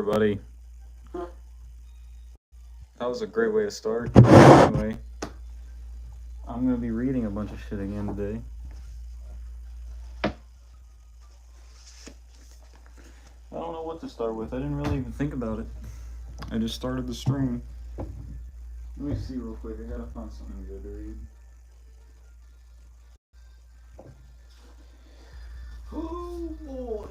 everybody. That was a great way to start. Anyway, I'm going to be reading a bunch of shit again today. I don't know what to start with. I didn't really even think about it. I just started the stream. Let me see real quick. I gotta find something good to read. Oh boy.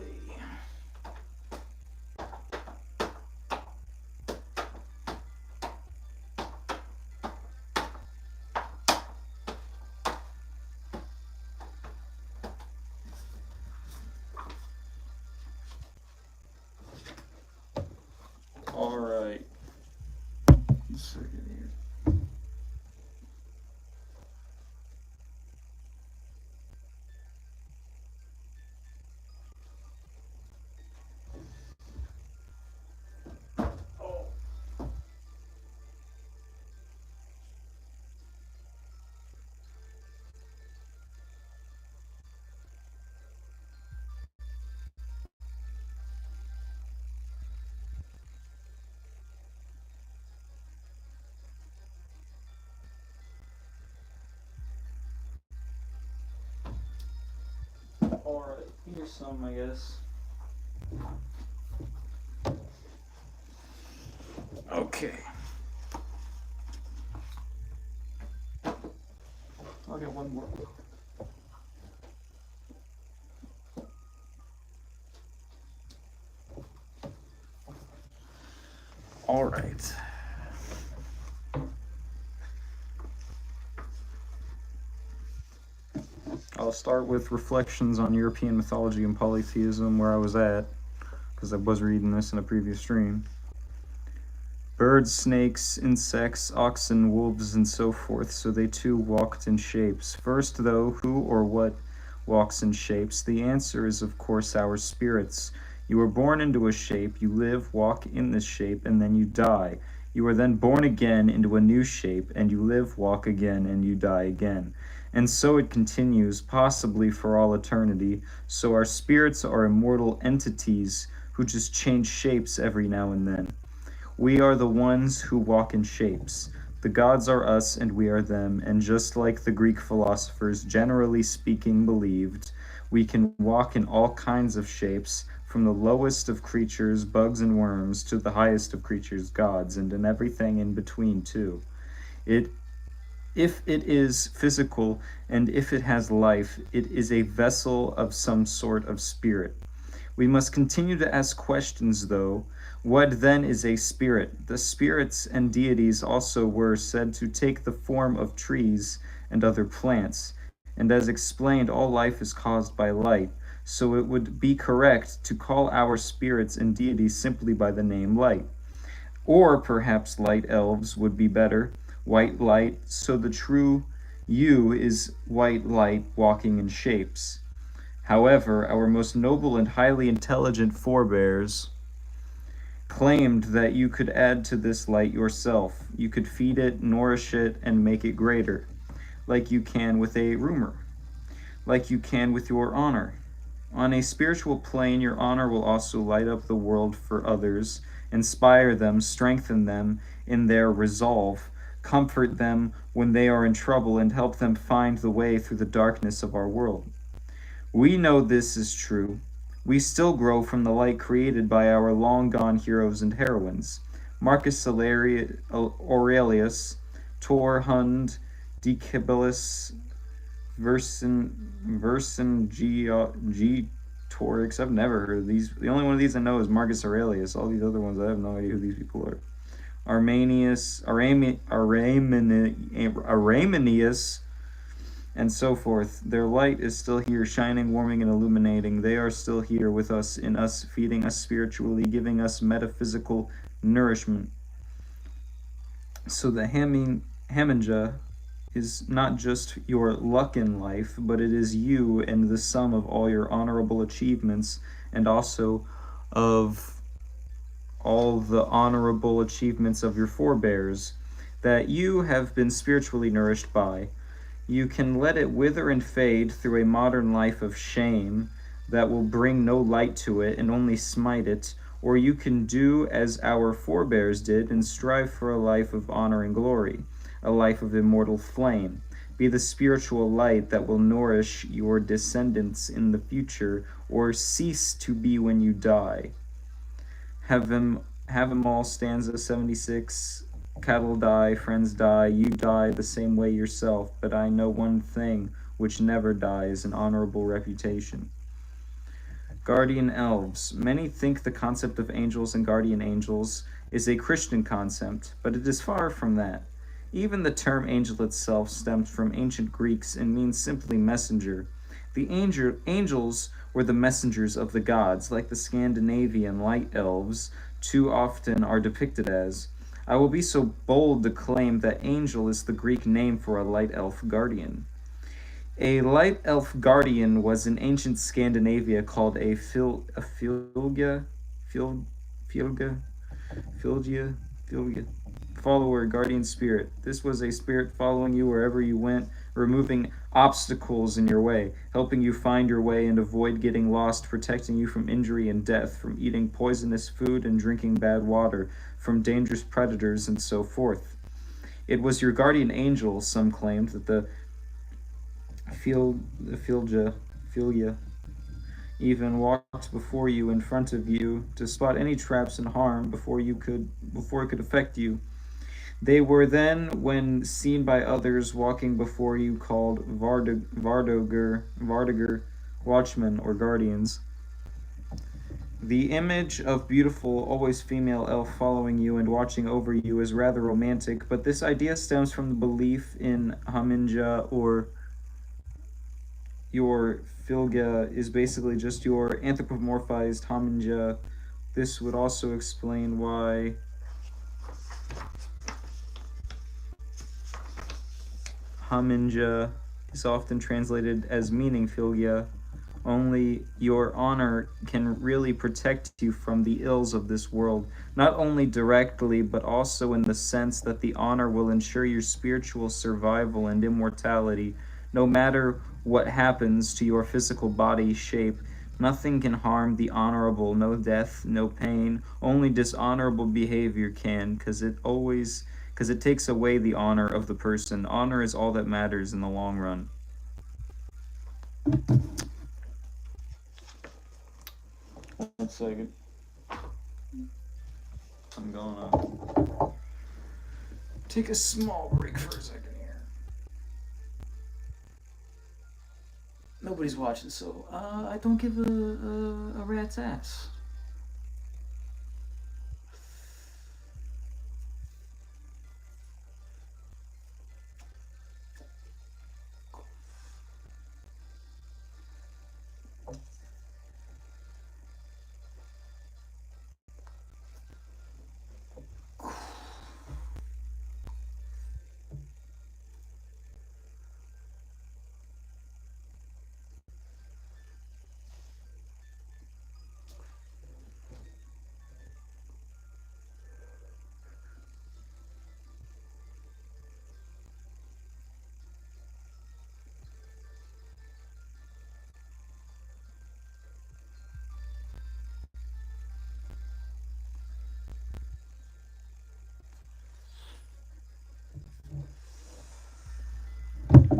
Alright. Let's see here. Alright, here's some, I guess. Okay. I'll get one more. Alright. I'll start with reflections on European mythology and polytheism, where I was at, because I was reading this in a previous stream. Birds, snakes, insects, oxen, wolves, and so forth, so they too walked in shapes. First, though, who or what walks in shapes? The answer is, of course, our spirits. You are born into a shape, you live, walk in this shape, and then you die. You are then born again into a new shape, and you live, walk again, and you die again. And so it continues, possibly for all eternity. So our spirits are immortal entities who just change shapes every now and then. We are the ones who walk in shapes. The gods are us and we are them, and just like the Greek philosophers, generally speaking, believed, we can walk in all kinds of shapes, from the lowest of creatures, bugs and worms, to the highest of creatures, gods, and in everything in between too. If it is physical and if it has life, it is a vessel of some sort of spirit. We must continue to ask questions, though. What then is a spirit? The spirits and deities also were said to take the form of trees and other plants, and as explained, all life is caused by light, so it would be correct to call our spirits and deities simply by the name light. Or perhaps light elves would be better, white light, so the true you is white light walking in shapes. However, our most noble and highly intelligent forebears claimed that you could add to this light yourself. You could feed it, nourish it, and make it greater, like you can with a rumor, like you can with your honor. On a spiritual plane, your honor will also light up the world for others, inspire them, strengthen them in their resolve, comfort them when they are in trouble, and help them find the way through the darkness of our world. We know this is true. We still grow from the light created by our long-gone heroes and heroines. Marcus Aurelius, Tor Hund, Decibalus, Vercingetorix. I've never heard of these. The only one of these I know is Marcus Aurelius. All these other ones, I have no idea who these people are. Arminius, and so forth. Their light is still here, shining, warming, and illuminating. They are still here with us, in us, feeding us spiritually, giving us metaphysical nourishment. So the Haminja is not just your luck in life, but it is you and the sum of all your honorable achievements, and also of all the honorable achievements of your forebears, that you have been spiritually nourished by. You can let it wither and fade through a modern life of shame that will bring no light to it and only smite it, Or you can do as our forebears did and strive for a life of honor and glory, a life of immortal flame. Be the spiritual light that will nourish your descendants in the future, or cease to be when you die. Have him all, stanza 76. Cattle die, friends die, you die the same way yourself, but I know one thing which never dies, an honorable reputation. Guardian elves. Many think the concept of angels and guardian angels is a Christian concept, but it is far from that. Even the term angel itself stems from ancient Greeks and means simply messenger. The angels were the messengers of the gods, like the Scandinavian light elves too often are depicted as. I will be so bold to claim that angel is the Greek name for a light elf guardian. A light elf guardian was in ancient Scandinavia called a filga, filga, filgia, filga, follower, guardian spirit. This was a spirit following you wherever you went, removing obstacles in your way, helping you find your way and avoid getting lost, protecting you from injury and death, from eating poisonous food and drinking bad water, from dangerous predators, and so forth. It was your guardian angel, some claimed, that the Filia even walked before you, in front of you, to spot any traps and harm before it could affect you. They were then, when seen by others walking before you, called Vardiger, watchmen, or guardians. The image of beautiful, always female elf following you and watching over you is rather romantic, but this idea stems from the belief in Haminja, or your Filga is basically just your anthropomorphized Haminja. This would also explain why Haminja is often translated as meaning Filga. Only your honor can really protect you from the ills of this world, not only directly, but also in the sense that the honor will ensure your spiritual survival and immortality. No matter what happens to your physical body shape, nothing can harm the honorable, no death, no pain, only dishonorable behavior can, because it takes away the honor of the person. Honor is all that matters in the long run. One second. I'm gonna take a small break for a second here. Nobody's watching, so I don't give a rat's ass.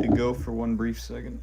To go for one brief second.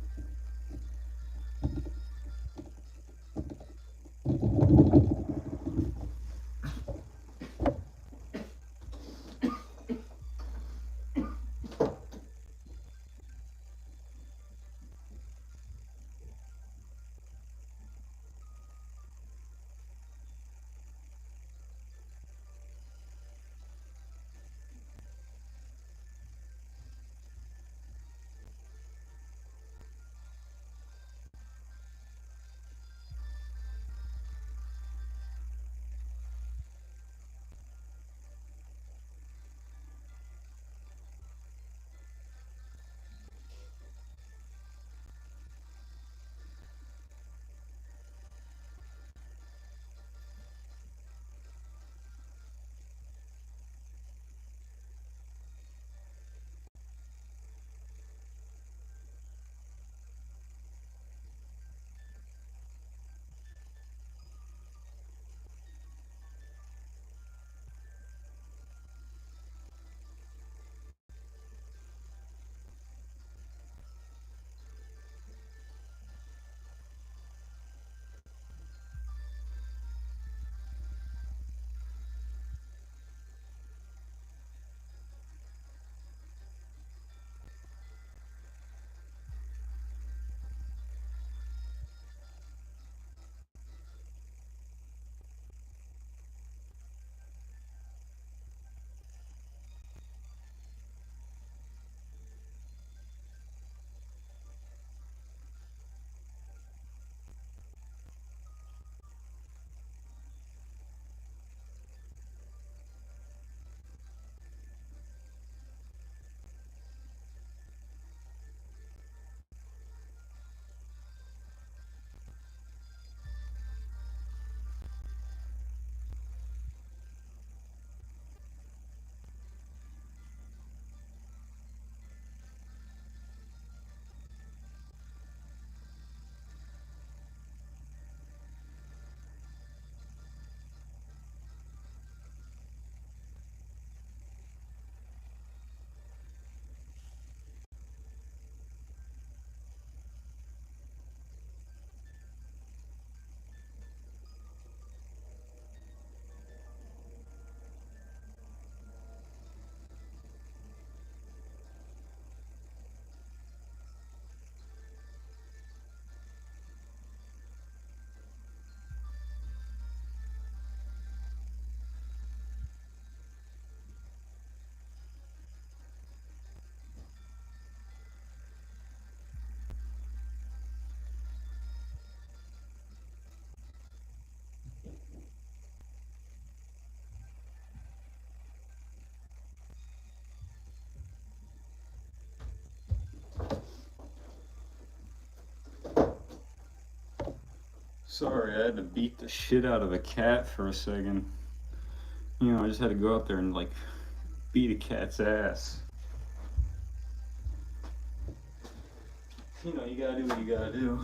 Sorry, I had to beat the shit out of a cat for a second. You know, I just had to go out there and, like, beat a cat's ass. You know, you gotta do what you gotta do.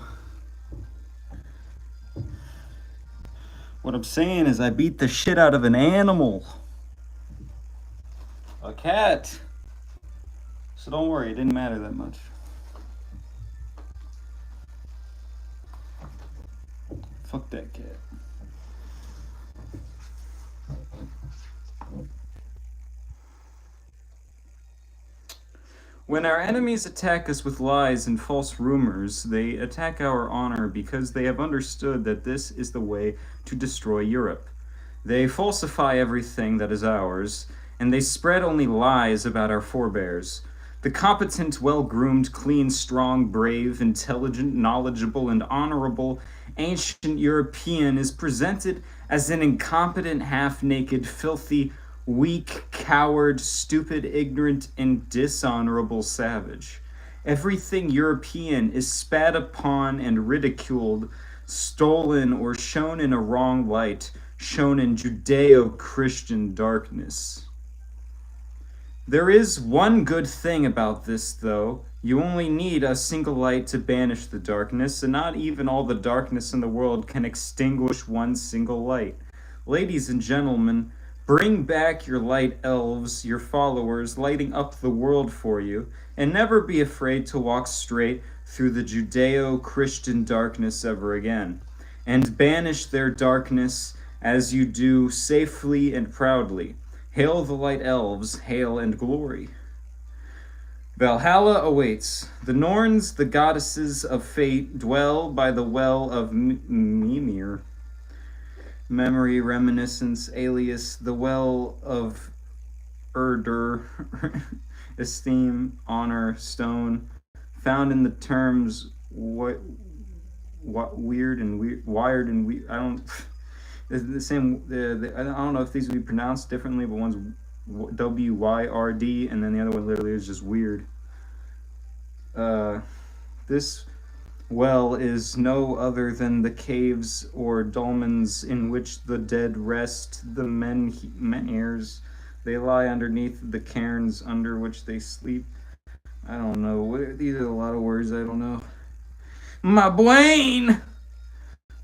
What I'm saying is I beat the shit out of an animal. A cat. So don't worry, it didn't matter that much. Fuck that cat. When our enemies attack us with lies and false rumors, they attack our honor because they have understood that this is the way to destroy Europe. They falsify everything that is ours, and they spread only lies about our forebears. The competent, well-groomed, clean, strong, brave, intelligent, knowledgeable, and honorable ancient European is presented as an incompetent, half-naked, filthy, weak, coward, stupid, ignorant, and dishonorable savage. Everything European is spat upon and ridiculed, stolen, or shown in a wrong light, shown in Judeo-Christian darkness. There is one good thing about this, though. You only need a single light to banish the darkness, and not even all the darkness in the world can extinguish one single light. Ladies and gentlemen, bring back your light elves, your followers, lighting up the world for you, and never be afraid to walk straight through the Judeo-Christian darkness ever again, and banish their darkness as you do safely and proudly. Hail the light elves, hail and glory. Valhalla awaits. The Norns, the goddesses of fate, dwell by the well of Mimir. Memory, reminiscence, alias, the well of Urdur, esteem, honor, stone, found in the terms what weird and weird, wired and weird. I don't. The same. I don't know if these would be pronounced differently, but one's WYRD, and then the other one literally is just weird. This well is no other than the caves or dolmens in which the dead rest, the menhirs. They lie underneath the cairns under which they sleep. I don't know. These are a lot of words I don't know. My brain!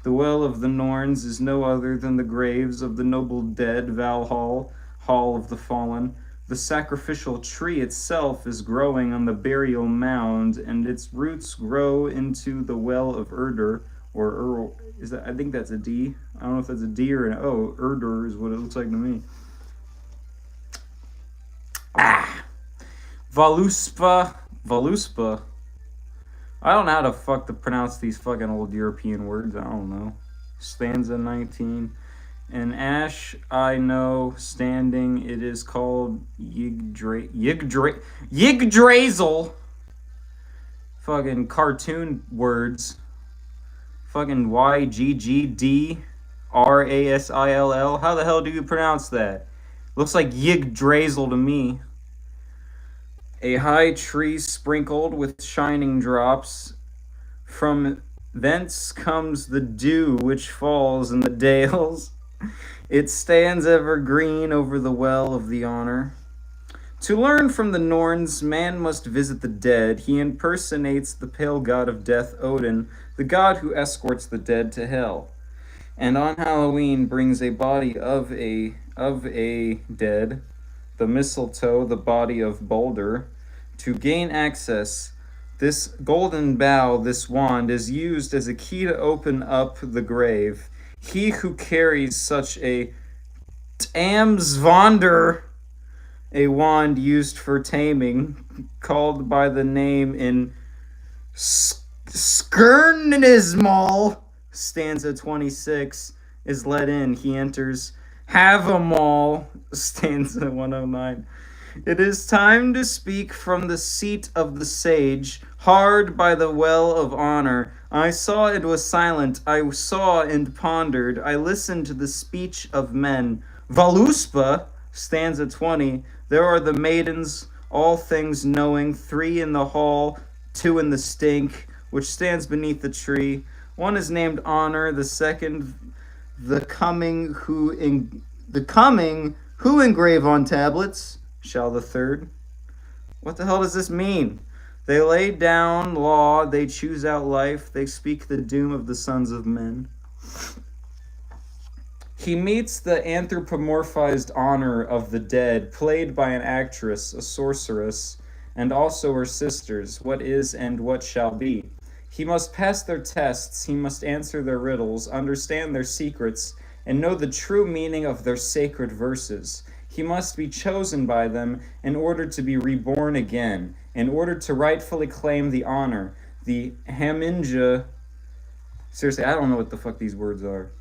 The well of the Norns is no other than the graves of the noble dead, Valhall, Hall of the Fallen. The sacrificial tree itself is growing on the burial mound, and its roots grow into the well of Urdur, or is that? I think that's a D. I don't know if that's a D or an O. Urdur is what it looks like to me. Voluspa. I don't know how to pronounce these fucking old European words. I don't know. Stanza 19. In ash I know standing, it is called Yggdrasil. Fucking cartoon words. Fucking Yggdrasil. How the hell do you pronounce that? Looks like Yggdrasil to me. A high tree sprinkled with shining drops. From thence comes the dew which falls in the dales. It stands ever green over the well of the honor. To learn from the Norns, man must visit the dead. He impersonates the pale god of death, Odin, the god who escorts the dead to hell. And on Halloween brings a body of a dead, the mistletoe, the body of Balder. To gain access, this golden bough, this wand, is used as a key to open up the grave. He who carries such a Tamsvander, a wand used for taming, called by the name in Skirnismal, stanza 26, is let in. He enters. Have 'em all, stanza 109. It is time to speak from the seat of the sage, hard by the well of honor. I saw it was silent, I saw and pondered, I listened to the speech of men. Voluspa, stanza 20, there are the maidens, all things knowing, 3 in the hall, 2 in the stink, which stands beneath the tree. One is named Honor, the second the coming who engrave on tablets, shall the third. What the hell does this mean? They lay down law, they choose out life, they speak the doom of the sons of men. He meets the anthropomorphized honor of the dead, played by an actress, a sorceress, and also her sisters, what is and what shall be. He must pass their tests, he must answer their riddles, understand their secrets, and know the true meaning of their sacred verses. He must be chosen by them in order to be reborn again, in order to rightfully claim the honor, the haminja. Seriously, I don't know what the fuck these words are.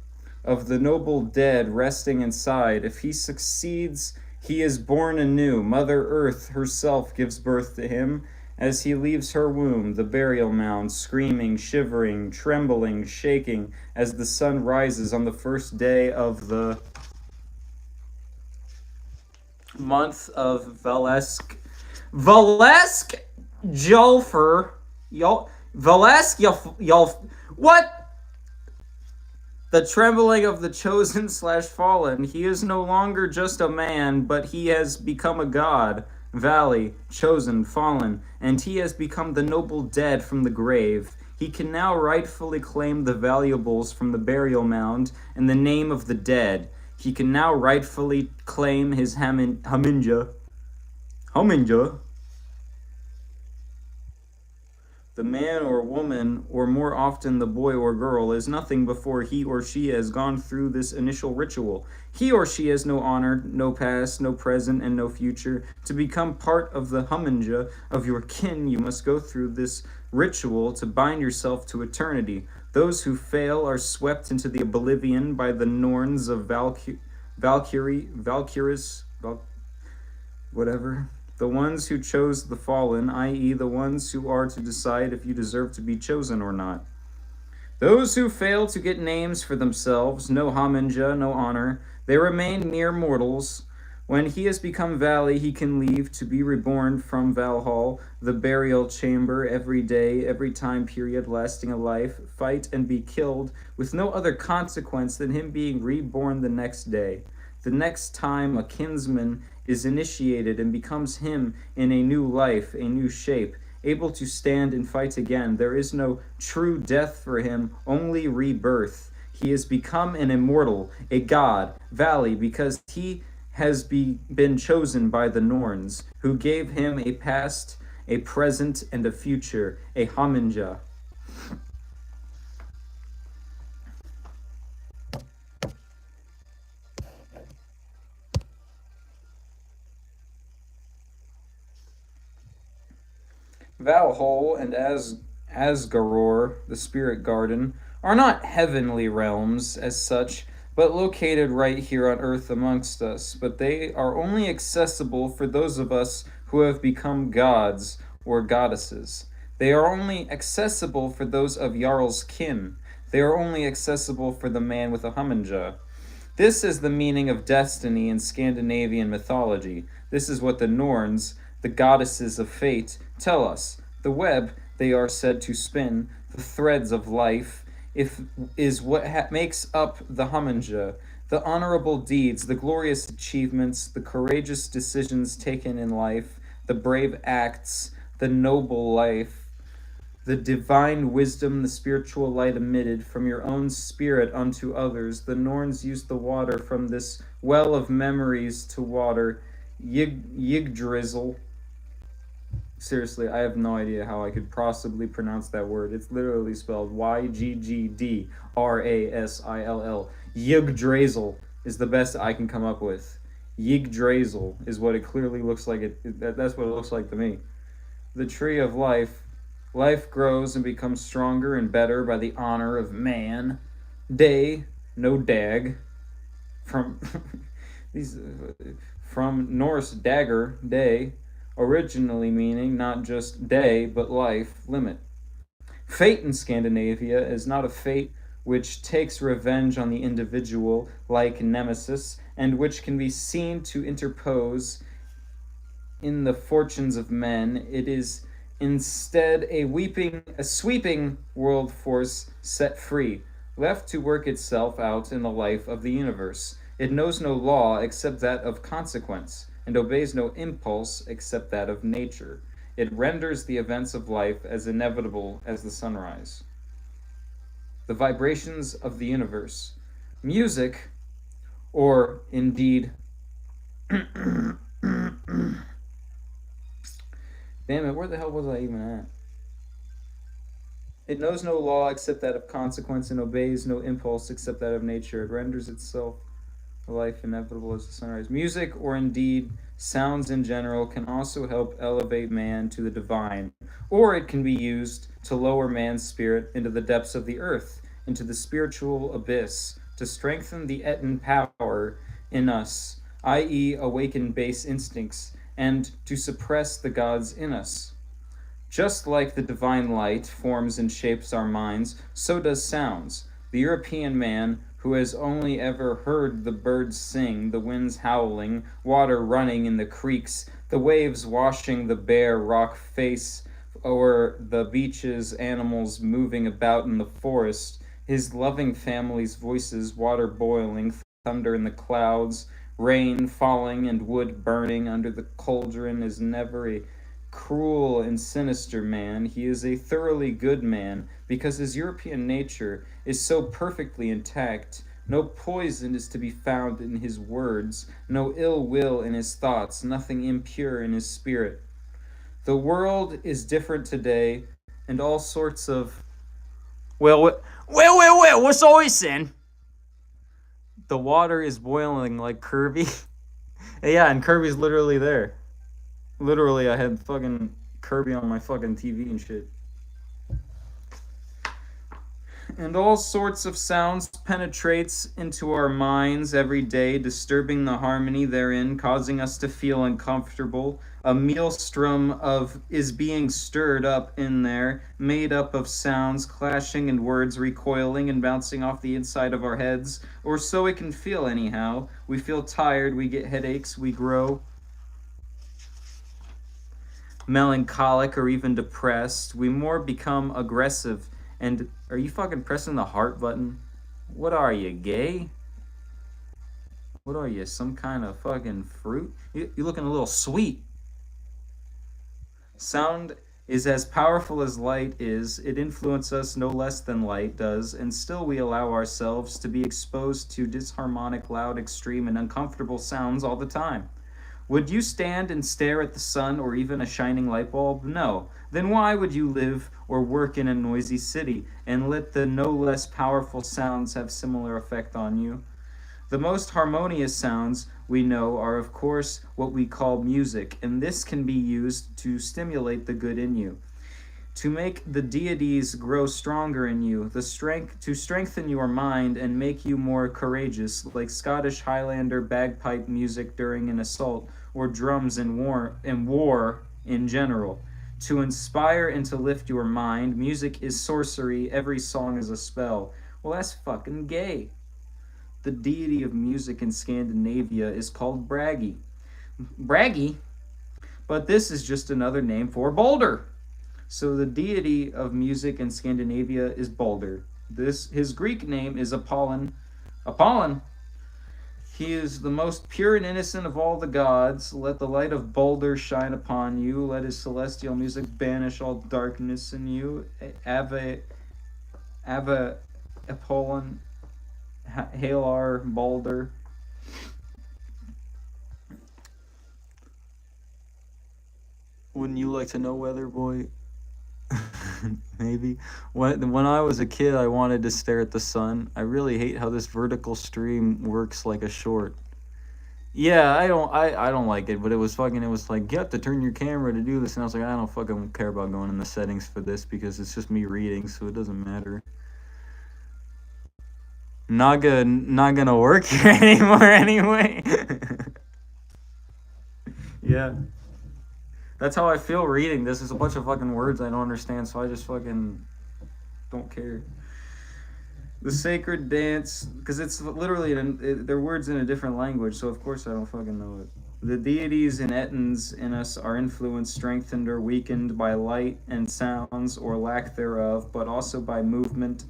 Of the noble dead resting inside. If he succeeds, he is born anew. Mother Earth herself gives birth to him. As he leaves her womb, the burial mound, screaming, shivering, trembling, shaking, as the sun rises on the first day of the month of Valesk Jolfer. What? The trembling of the chosen / fallen. He is no longer just a man, but he has become a god. Valley, chosen, fallen, and he has become the noble dead from the grave. He can now rightfully claim the valuables from the burial mound in the name of the dead. He can now rightfully claim his haminja. The man or woman, or more often the boy or girl, is nothing before he or she has gone through this initial ritual. He or she has no honor, no past, no present, and no future. To become part of the haminja of your kin, you must go through this ritual to bind yourself to eternity. Those who fail are swept into the oblivion by the Norns of whatever. The ones who chose the fallen, i.e. the ones who are to decide if you deserve to be chosen or not. Those who fail to get names for themselves, no haminja, no honor, they remain mere mortals. When he has become Valley, he can leave to be reborn from Valhall, the burial chamber, every day, every time period lasting a life, fight and be killed, with no other consequence than him being reborn the next day. The next time a kinsman is initiated and becomes him in a new life, a new shape, able to stand and fight again. There is no true death for him, only rebirth. He has become an immortal, a god, Valley, because he has been chosen by the Norns, who gave him a past, a present, and a future, a haminja. Valhall and Asgaror, the spirit garden, are not heavenly realms as such, but located right here on Earth amongst us. But they are only accessible for those of us who have become gods or goddesses. They are only accessible for those of Jarl's kin. They are only accessible for the man with a haminja. This is the meaning of destiny in Scandinavian mythology. This is what the Norns, the goddesses of fate, tell us. The web they are said to spin, the threads of life, is what makes up the haminja. The honorable deeds, the glorious achievements, the courageous decisions taken in life, the brave acts, the noble life, the divine wisdom, the spiritual light emitted from your own spirit unto others. The Norns used the water from this well of memories to water Yggdrasil. Seriously, I have no idea how I could possibly pronounce that word. It's literally spelled Yggdrasil. Yggdrasil is the best I can come up with. Yggdrasil is what it clearly looks like. That's what it looks like to me. The tree of life. Life grows and becomes stronger and better by the honor of man. Day, no dag. From from Norse dagger, day, originally meaning not just day, but life, limit. Fate in Scandinavia is not a fate which takes revenge on the individual like Nemesis, and which can be seen to interpose in the fortunes of men. It is Instead, a sweeping world force set free, left to work itself out in the life of the universe. It knows no law except that of consequence, and obeys no impulse except that of nature. It renders the events of life as inevitable as the sunrise. The vibrations of the universe. Music, or indeed damn it, where the hell was I even at? It knows no law except that of consequence and obeys no impulse except that of nature. It renders itself a life inevitable as the sunrise. Music, or indeed sounds in general, can also help elevate man to the divine, or it can be used to lower man's spirit into the depths of the earth, into the spiritual abyss, to strengthen the etin power in us, i.e., awaken base instincts, and to suppress the gods in us. Just like the divine light forms and shapes our minds, so does sounds. The European man, who has only ever heard the birds sing, the winds howling, water running in the creeks, the waves washing the bare rock face, or the beaches, animals moving about in the forest, his loving family's voices, water boiling, thunder in the clouds, rain falling, and wood burning under the cauldron, is never a cruel and sinister man. He is a thoroughly good man, because his European nature is so perfectly intact. No poison is to be found in his words, no ill will in his thoughts, nothing impure in his spirit. The world is different today, and all sorts of... Well, what's always saying? The water is boiling like Kirby. Yeah, and Kirby's literally there. Literally, I had fucking Kirby on my fucking TV and shit. And all sorts of sounds penetrates into our minds every day, disturbing the harmony therein, causing us to feel uncomfortable. A maelstrom of is being stirred up in there, made up of sounds clashing and words recoiling and bouncing off the inside of our heads, or so it can feel anyhow. We feel tired, we get headaches, we grow melancholic or even depressed. We more become aggressive. And are you fucking pressing the heart button? What are you, gay? What are you, some kind of fucking fruit? You're looking a little sweet. Sound is as powerful as light is. It influences us no less than light does, and still we allow ourselves to be exposed to disharmonic, loud, extreme, and uncomfortable sounds all the time. Would you stand and stare at the sun or even a shining light bulb? No. Then why would you live or work in a noisy city and let the no less powerful sounds have similar effect on you? The most harmonious sounds we know are, of course, what we call music, and this can be used to stimulate the good in you, to make the deities grow stronger in you, to strengthen your mind and make you more courageous, like Scottish Highlander bagpipe music during an assault, or drums in war in general. To inspire and to lift your mind. Music is sorcery, every song is a spell. Well, that's fucking gay. The deity of music in Scandinavia is called Bragi. Bragi? But this is just another name for Balder. So the deity of music in Scandinavia is Balder. His Greek name is Apollon. Apollon! He is the most pure and innocent of all the gods. Let the light of Balder shine upon you. Let his celestial music banish all darkness in you. Ave Apollon, Halar, Balder. Wouldn't you like to know, Weather Boy? Maybe. When I was a kid, I wanted to stare at the sun. I really hate how this vertical stream works like a short. Yeah, I don't like it, but it was like, you have to turn your camera to do this, and I was like, I don't fucking care about going in the settings for this because it's just me reading, so it doesn't matter. Not gonna work here anymore anyway. Yeah. That's how I feel reading this. Is a bunch of fucking words I don't understand, so I just fucking don't care. The sacred dance, because it's literally, they're words in a different language, so of course I don't fucking know it. The deities and etons in us are influenced, strengthened, or weakened by light and sounds or lack thereof, but also by movement.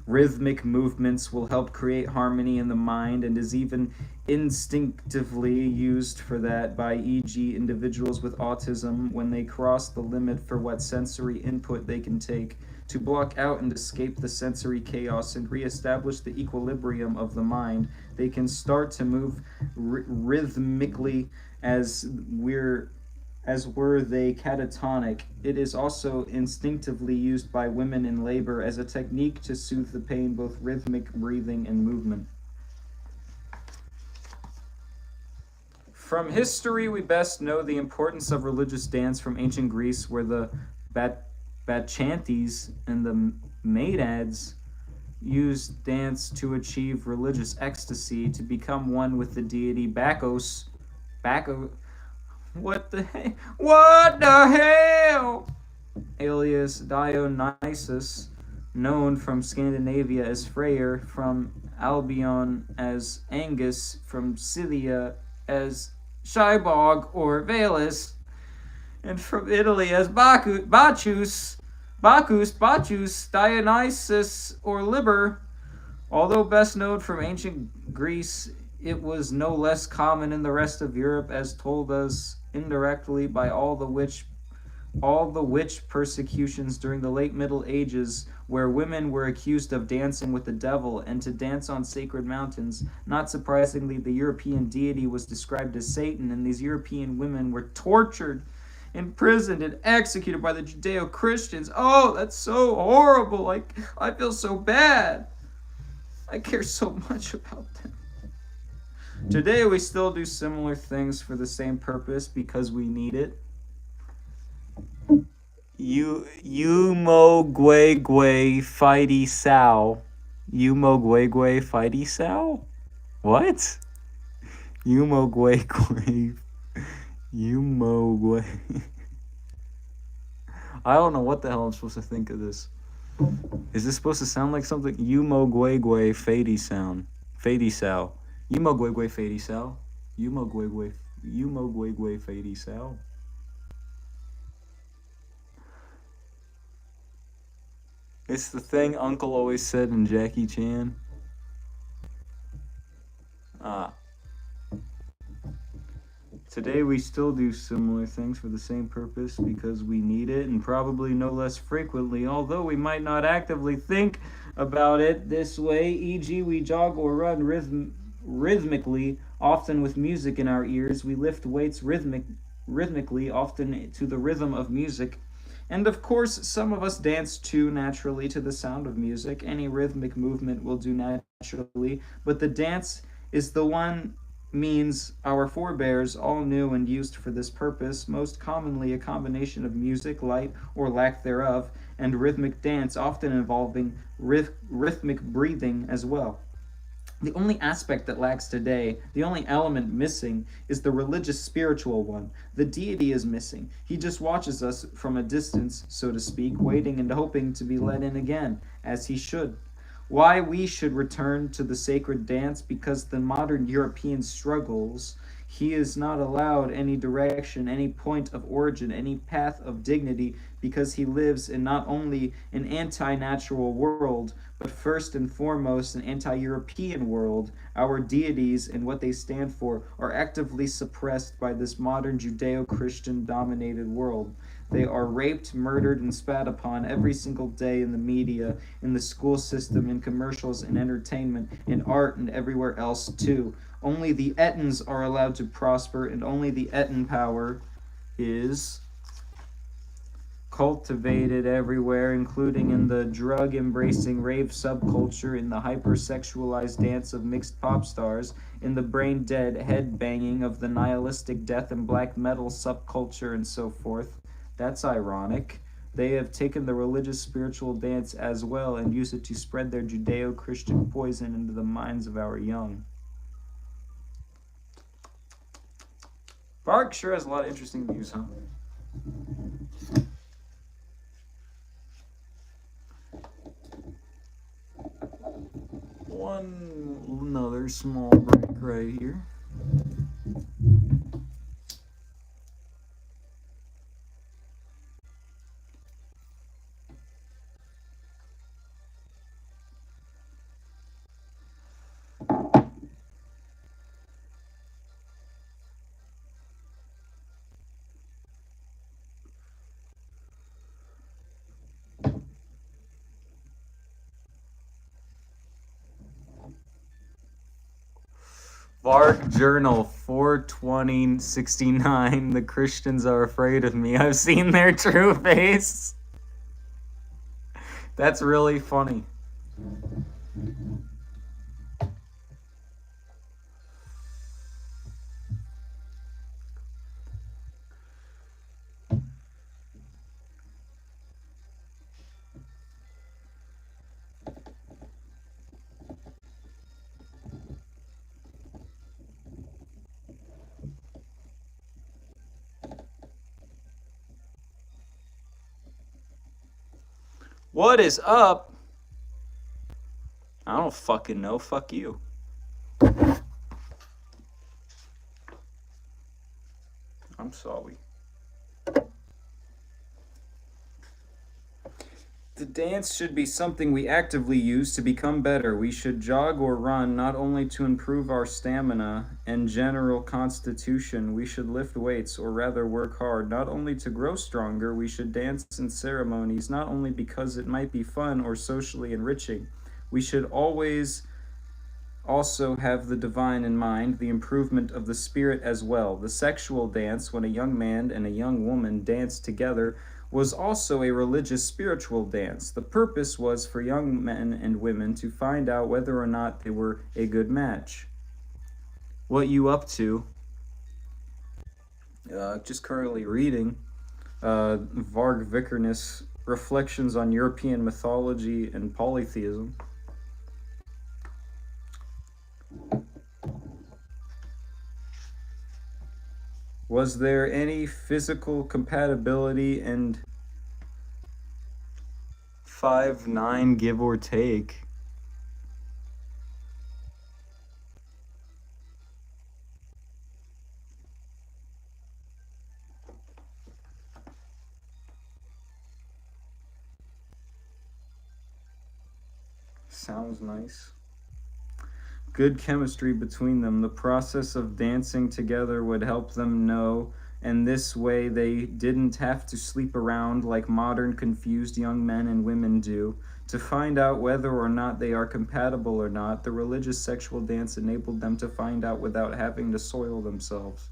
Rhythmic movements will help create harmony in the mind and is even instinctively used for that by, e.g., individuals with autism when they cross the limit for what sensory input they can take, to block out and escape the sensory chaos and reestablish the equilibrium of the mind. They can start to move rhythmically as were they catatonic. It is also instinctively used by women in labor as a technique to soothe the pain, both rhythmic breathing and movement. From history, we best know the importance of religious dance from ancient Greece, where the Bacchantes and the Maenads used dance to achieve religious ecstasy, to become one with the deity Bacchus. What the hell? What the hell? Alias Dionysus, known from Scandinavia as Freyr, from Albion as Angus, from Scythia as Shybog or Valus, and from Italy as Bacchus, Dionysus, or Liber. Although best known from ancient Greece, it was no less common in the rest of Europe, as told us indirectly by all the witch persecutions during the late Middle Ages, where women were accused of dancing with the devil and to dance on sacred mountains. Not surprisingly, the European deity was described as Satan, and these European women were tortured, imprisoned, and executed by the Judeo-Christians. Oh, that's so horrible. Like, I feel so bad. I care so much about them. Today we still do similar things for the same purpose because we need it. Yumo Gwegwe Fighty Sao. Yumo Gwegwe Fighty Sao? What? Yumo Gwegwe. Yumo Gwe. I don't know what the hell I'm supposed to think of this. Is this supposed to sound like something? Yumo Gwegwe Fady Sound. Fady Sao. Yumo Gwegwe Fady Sao. Yumo Gwegwe Fady Sao. It's the thing Uncle always said in Jackie Chan. Today we still do similar things for the same purpose because we need it, and probably no less frequently, although we might not actively think about it this way. E.g., we jog or run rhythmically, often with music in our ears. We lift weights rhythmically, often to the rhythm of music. And of course, some of us dance too naturally to the sound of music. Any rhythmic movement will do naturally, but the dance is the one means our forebears all knew and used for this purpose, most commonly a combination of music, light, or lack thereof, and rhythmic dance, often involving rhythmic breathing as well. The only aspect that lacks today, the only element missing, is the religious spiritual one. The deity is missing. He just watches us from a distance, so to speak, waiting and hoping to be let in again, as he should. Why we should return to the sacred dance? Because the modern European struggles, he is not allowed any direction, any point of origin, any path of dignity, because he lives in not only an anti-natural world, but first and foremost an anti-European world. Our deities and what they stand for are actively suppressed by this modern Judeo-Christian dominated world. They are raped, murdered, and spat upon every single day in the media, in the school system, in commercials, in entertainment, in art, and everywhere else too. Only the etons are allowed to prosper, and only the eton power is cultivated everywhere, including in the drug-embracing rave subculture, in the hypersexualized dance of mixed pop stars, in the brain-dead head-banging of the nihilistic death and black metal subculture, and so forth. That's ironic. They have taken the religious spiritual dance as well and used it to spread their Judeo-Christian poison into the minds of our young. Bark sure has a lot of interesting views, huh? Another small break right here. Varg Journal 42069. The Christians are afraid of me. I've seen their true face. That's really funny. What is up? I don't fucking know. Fuck you. I'm sorry. The dance should be something we actively use to become better. We should jog or run not only to improve our stamina and general constitution. We should lift weights, or rather work hard, not only to grow stronger. We should dance in ceremonies not only because it might be fun or socially enriching. We should always also have the divine in mind, the improvement of the spirit as well. The sexual dance, when a young man and a young woman danced together, was also a religious spiritual dance. The purpose was for young men and women to find out whether or not they were a good match. What you up to? Just currently reading Varg Vikernes' Reflections on European Mythology and Polytheism. Was there any physical compatibility and 5'9", give or take? Sounds nice. Good chemistry between them. The process of dancing together would help them know, and this way they didn't have to sleep around like modern confused young men and women do. To find out whether or not they are compatible or not, the religious sexual dance enabled them to find out without having to soil themselves.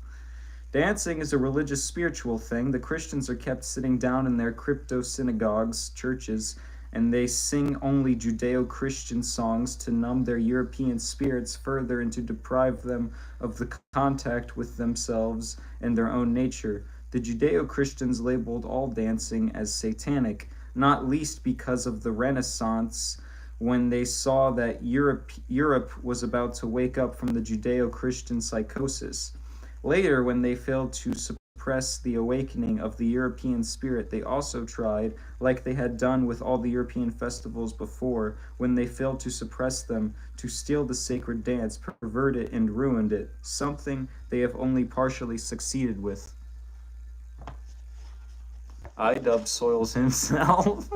Dancing is a religious spiritual thing. The Christians are kept sitting down in their crypto synagogues, churches, and they sing only Judeo-Christian songs to numb their European spirits further and to deprive them of the contact with themselves and their own nature. The Judeo-Christians labeled all dancing as satanic, not least because of the Renaissance, when they saw that Europe was about to wake up from the Judeo-Christian psychosis. Later, when they failed to suppress the awakening of the European spirit, they also tried, like they had done with all the European festivals before, when they failed to suppress them, to steal the sacred dance, pervert it, and ruined it, something they have only partially succeeded with. Idub soils himself.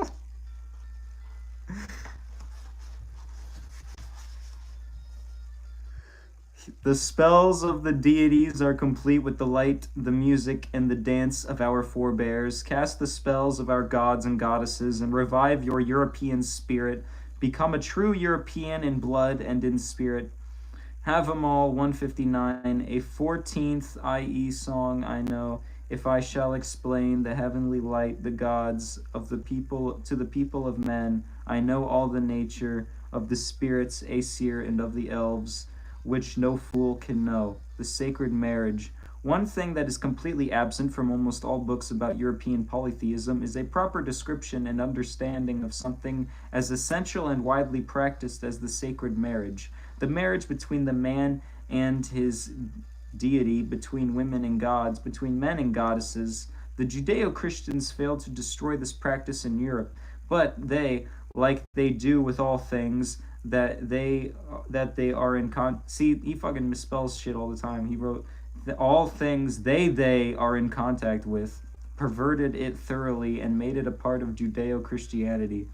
The spells of the deities are complete with the light, the music, and the dance of our forebears. Cast the spells of our gods and goddesses and revive your European spirit. Become a true European in blood and in spirit. Have 'em all, 159, a 14th IE song I know. If I shall explain the heavenly light, the gods of the people to the people of men, I know all the nature of the spirits, Aesir, and of the elves, which no fool can know, the sacred marriage. One thing that is completely absent from almost all books about European polytheism is a proper description and understanding of something as essential and widely practiced as the sacred marriage. The marriage between the man and his deity, between women and gods, between men and goddesses. The Judeo-Christians failed to destroy this practice in Europe, but they, like they do with all things, that they are in see, he fucking misspells shit all the time. He wrote all things they are in contact with, perverted it thoroughly and made it a part of Judeo-Christianity.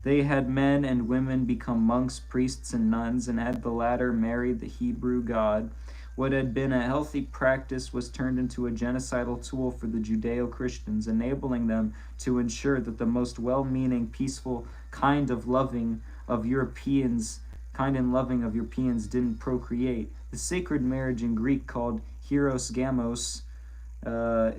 They had men and women become monks, priests, and nuns, and had the latter marry the Hebrew god. What had been a healthy practice was turned into a genocidal tool for the Judeo-Christians, enabling them to ensure that the most well-meaning, peaceful kind of loving of Europeans kind and loving of Europeans didn't procreate. The sacred marriage in Greek called hieros gamos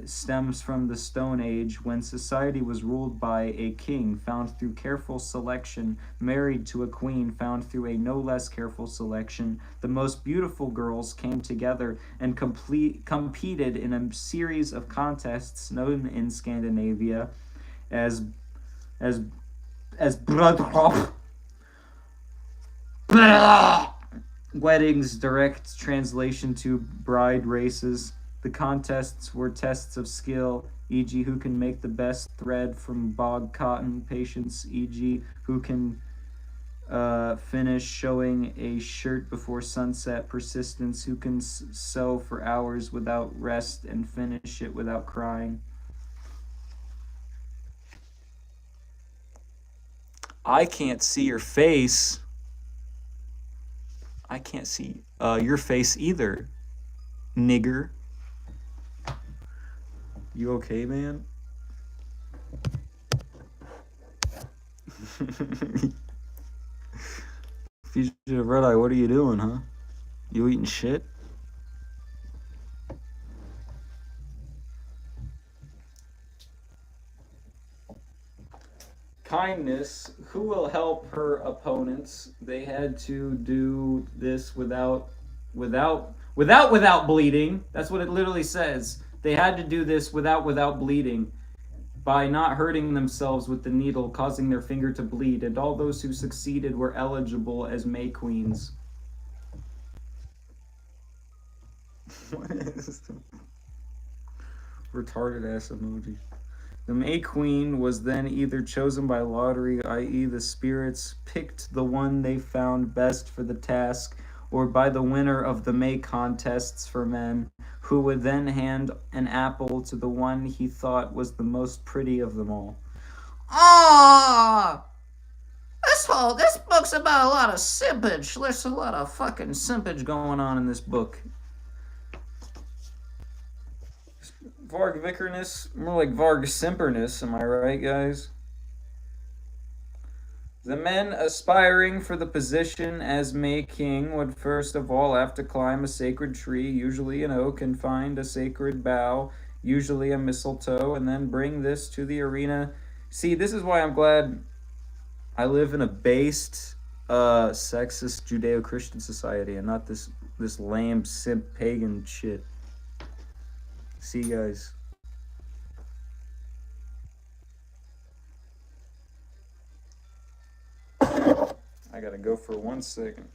stems from the Stone Age, when society was ruled by a king found through careful selection, married to a queen found through a no less careful selection. The most beautiful girls came together and competed in a series of contests known in Scandinavia as bröllop. Weddings, direct translation to bride races. The contests were tests of skill, e.g., who can make the best thread from bog cotton, patience, e.g., who can finish showing a shirt before sunset, persistence, who can sew for hours without rest and finish it without crying. I can't see your face. I can't see your face either, nigger. You okay, man? Fugitive Red Eye, what are you doing, huh? You eating shit? Kindness. Who will help her opponents? They had to do this without bleeding. That's what it literally says. They had to do this without bleeding, by not hurting themselves with the needle, causing their finger to bleed, and all those who succeeded were eligible as May Queens. What is this? Retarded ass emoji. The May Queen was then either chosen by lottery, i.e. the spirits picked the one they found best for the task, or by the winner of the May contests for men, who would then hand an apple to the one he thought was the most pretty of them all. Ah! This book's about a lot of simpage. There's a lot of fucking simpage going on in this book. Varg Vicerness, more like Varg Simperness, am I right, guys? The men aspiring for the position as May King would first of all have to climb a sacred tree, usually an oak, and find a sacred bough, usually a mistletoe, and then bring this to the arena. See, this is why I'm glad I live in a based, sexist Judeo-Christian society and not this lame, simp, pagan shit. See you guys. I gotta go for 1 second.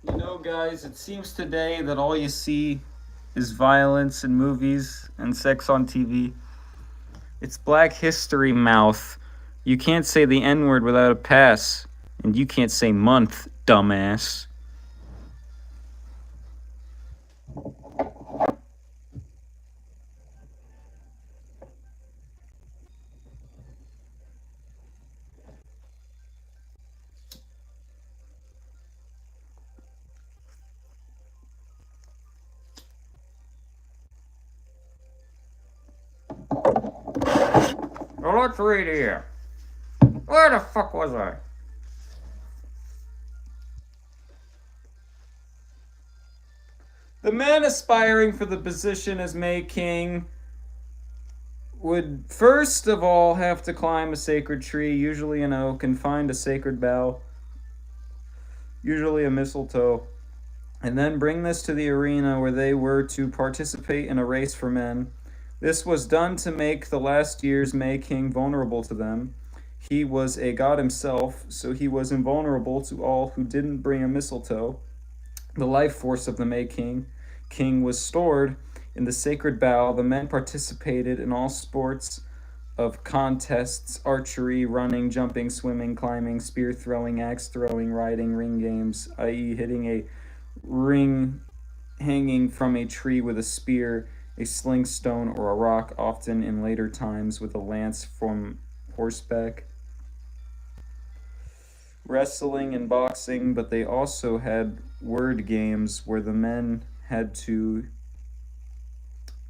You know, guys, it seems today that all you see is violence in movies and sex on TV. It's Black History Mouth. You can't say the N-word without a pass. And you can't say month, dumbass. Well, let's read here. Where the fuck was I? The men aspiring for the position as May King would first of all have to climb a sacred tree, usually an oak, and find a sacred bough, usually a mistletoe, and then bring this to the arena where they were to participate in a race for men. This was done to make the last year's May King vulnerable to them. He was a god himself, so he was invulnerable to all who didn't bring a mistletoe. The life force of the May King was stored in the sacred bough. The men participated in all sorts of contests: archery, running, jumping, swimming, climbing, spear throwing, axe throwing, riding, ring games, i.e., hitting a ring hanging from a tree with a spear, a sling stone, or a rock, often in later times with a lance from horseback. Wrestling and boxing, but they also had word games where the men had to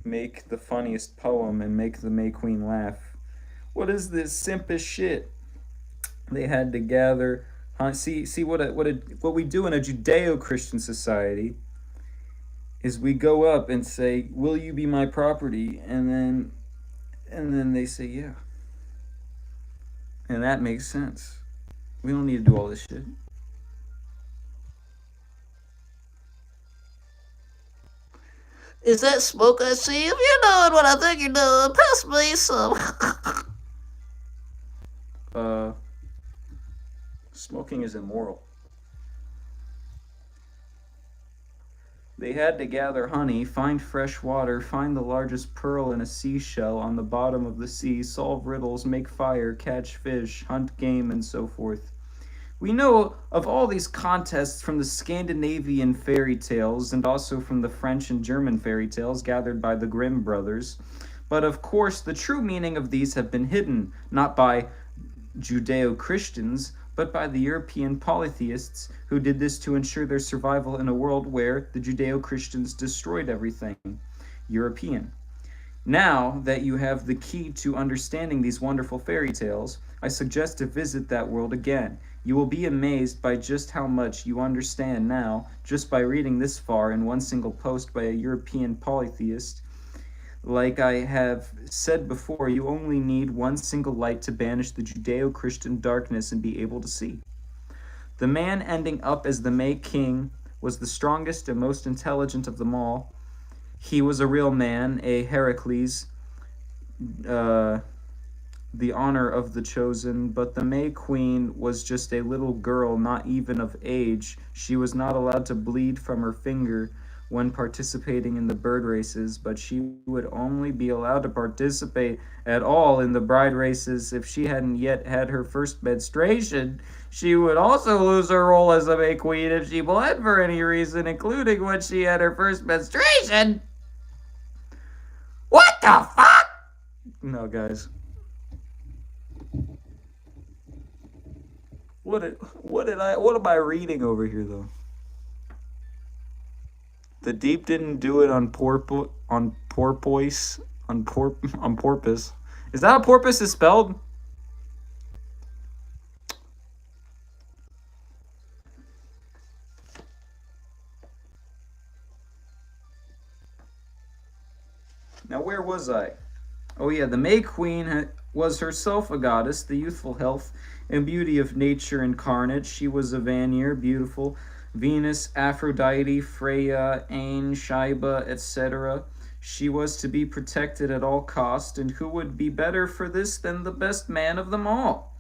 make the funniest poem and make the May Queen laugh. What is this simpish shit? They had to gather. See what we do in a Judeo-Christian society is we go up and say, "Will you be my property?" And then they say, "Yeah." And that makes sense. We don't need to do all this shit. Is that smoke I see? If you're doing what I think you're doing, pass me some. Smoking is immoral. They had to gather honey, find fresh water, find the largest pearl in a seashell on the bottom of the sea, solve riddles, make fire, catch fish, hunt game, and so forth. We know of all these contests from the Scandinavian fairy tales and also from the French and German fairy tales gathered by the Grimm brothers. But of course, the true meaning of these have been hidden, not by Judeo-Christians, but by the European polytheists who did this to ensure their survival in a world where the Judeo-Christians destroyed everything European. Now that you have the key to understanding these wonderful fairy tales, I suggest to visit that world again. You will be amazed by just how much you understand now just by reading this far in one single post by a European polytheist. Like I have said before, you only need one single light to banish the Judeo-Christian darkness and be able to see. The man ending up as the May King was the strongest and most intelligent of them all. He was a real man, a Heracles, the honor of the chosen, but the May Queen was just a little girl, not even of age. She was not allowed to bleed from her finger when participating in the bird races, but she would only be allowed to participate at all in the bride races if she hadn't yet had her first menstruation. She would also lose her role as a May Queen if she bled for any reason, including when she had her first menstruation. What the fuck? No, guys. What am I reading over here, though? The deep didn't do it on porpoise. Is that how porpoise is spelled? Now, where was I? Oh yeah, the May Queen was herself a goddess, the youthful health and beauty of nature incarnate. She was a Vanir, beautiful. Venus, Aphrodite, Freya, Ain, Shaiba, etc. She was to be protected at all cost, and who would be better for this than the best man of them all?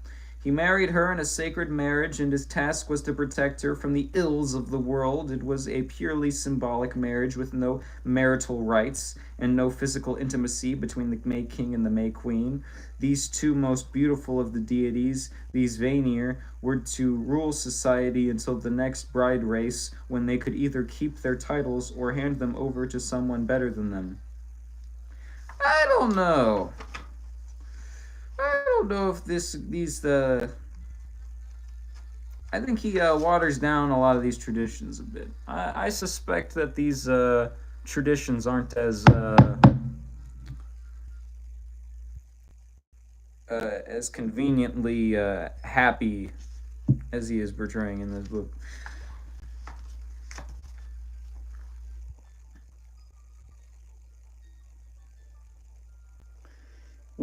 He married her in a sacred marriage, and his task was to protect her from the ills of the world. It was a purely symbolic marriage with no marital rights and no physical intimacy between the May King and the May Queen. These two most beautiful of the deities, these Vanir, were to rule society until the next bride race, when they could either keep their titles or hand them over to someone better than them. I don't know. I don't know if I think he waters down a lot of these traditions a bit. I suspect that these traditions aren't as conveniently happy as he is portraying in this book.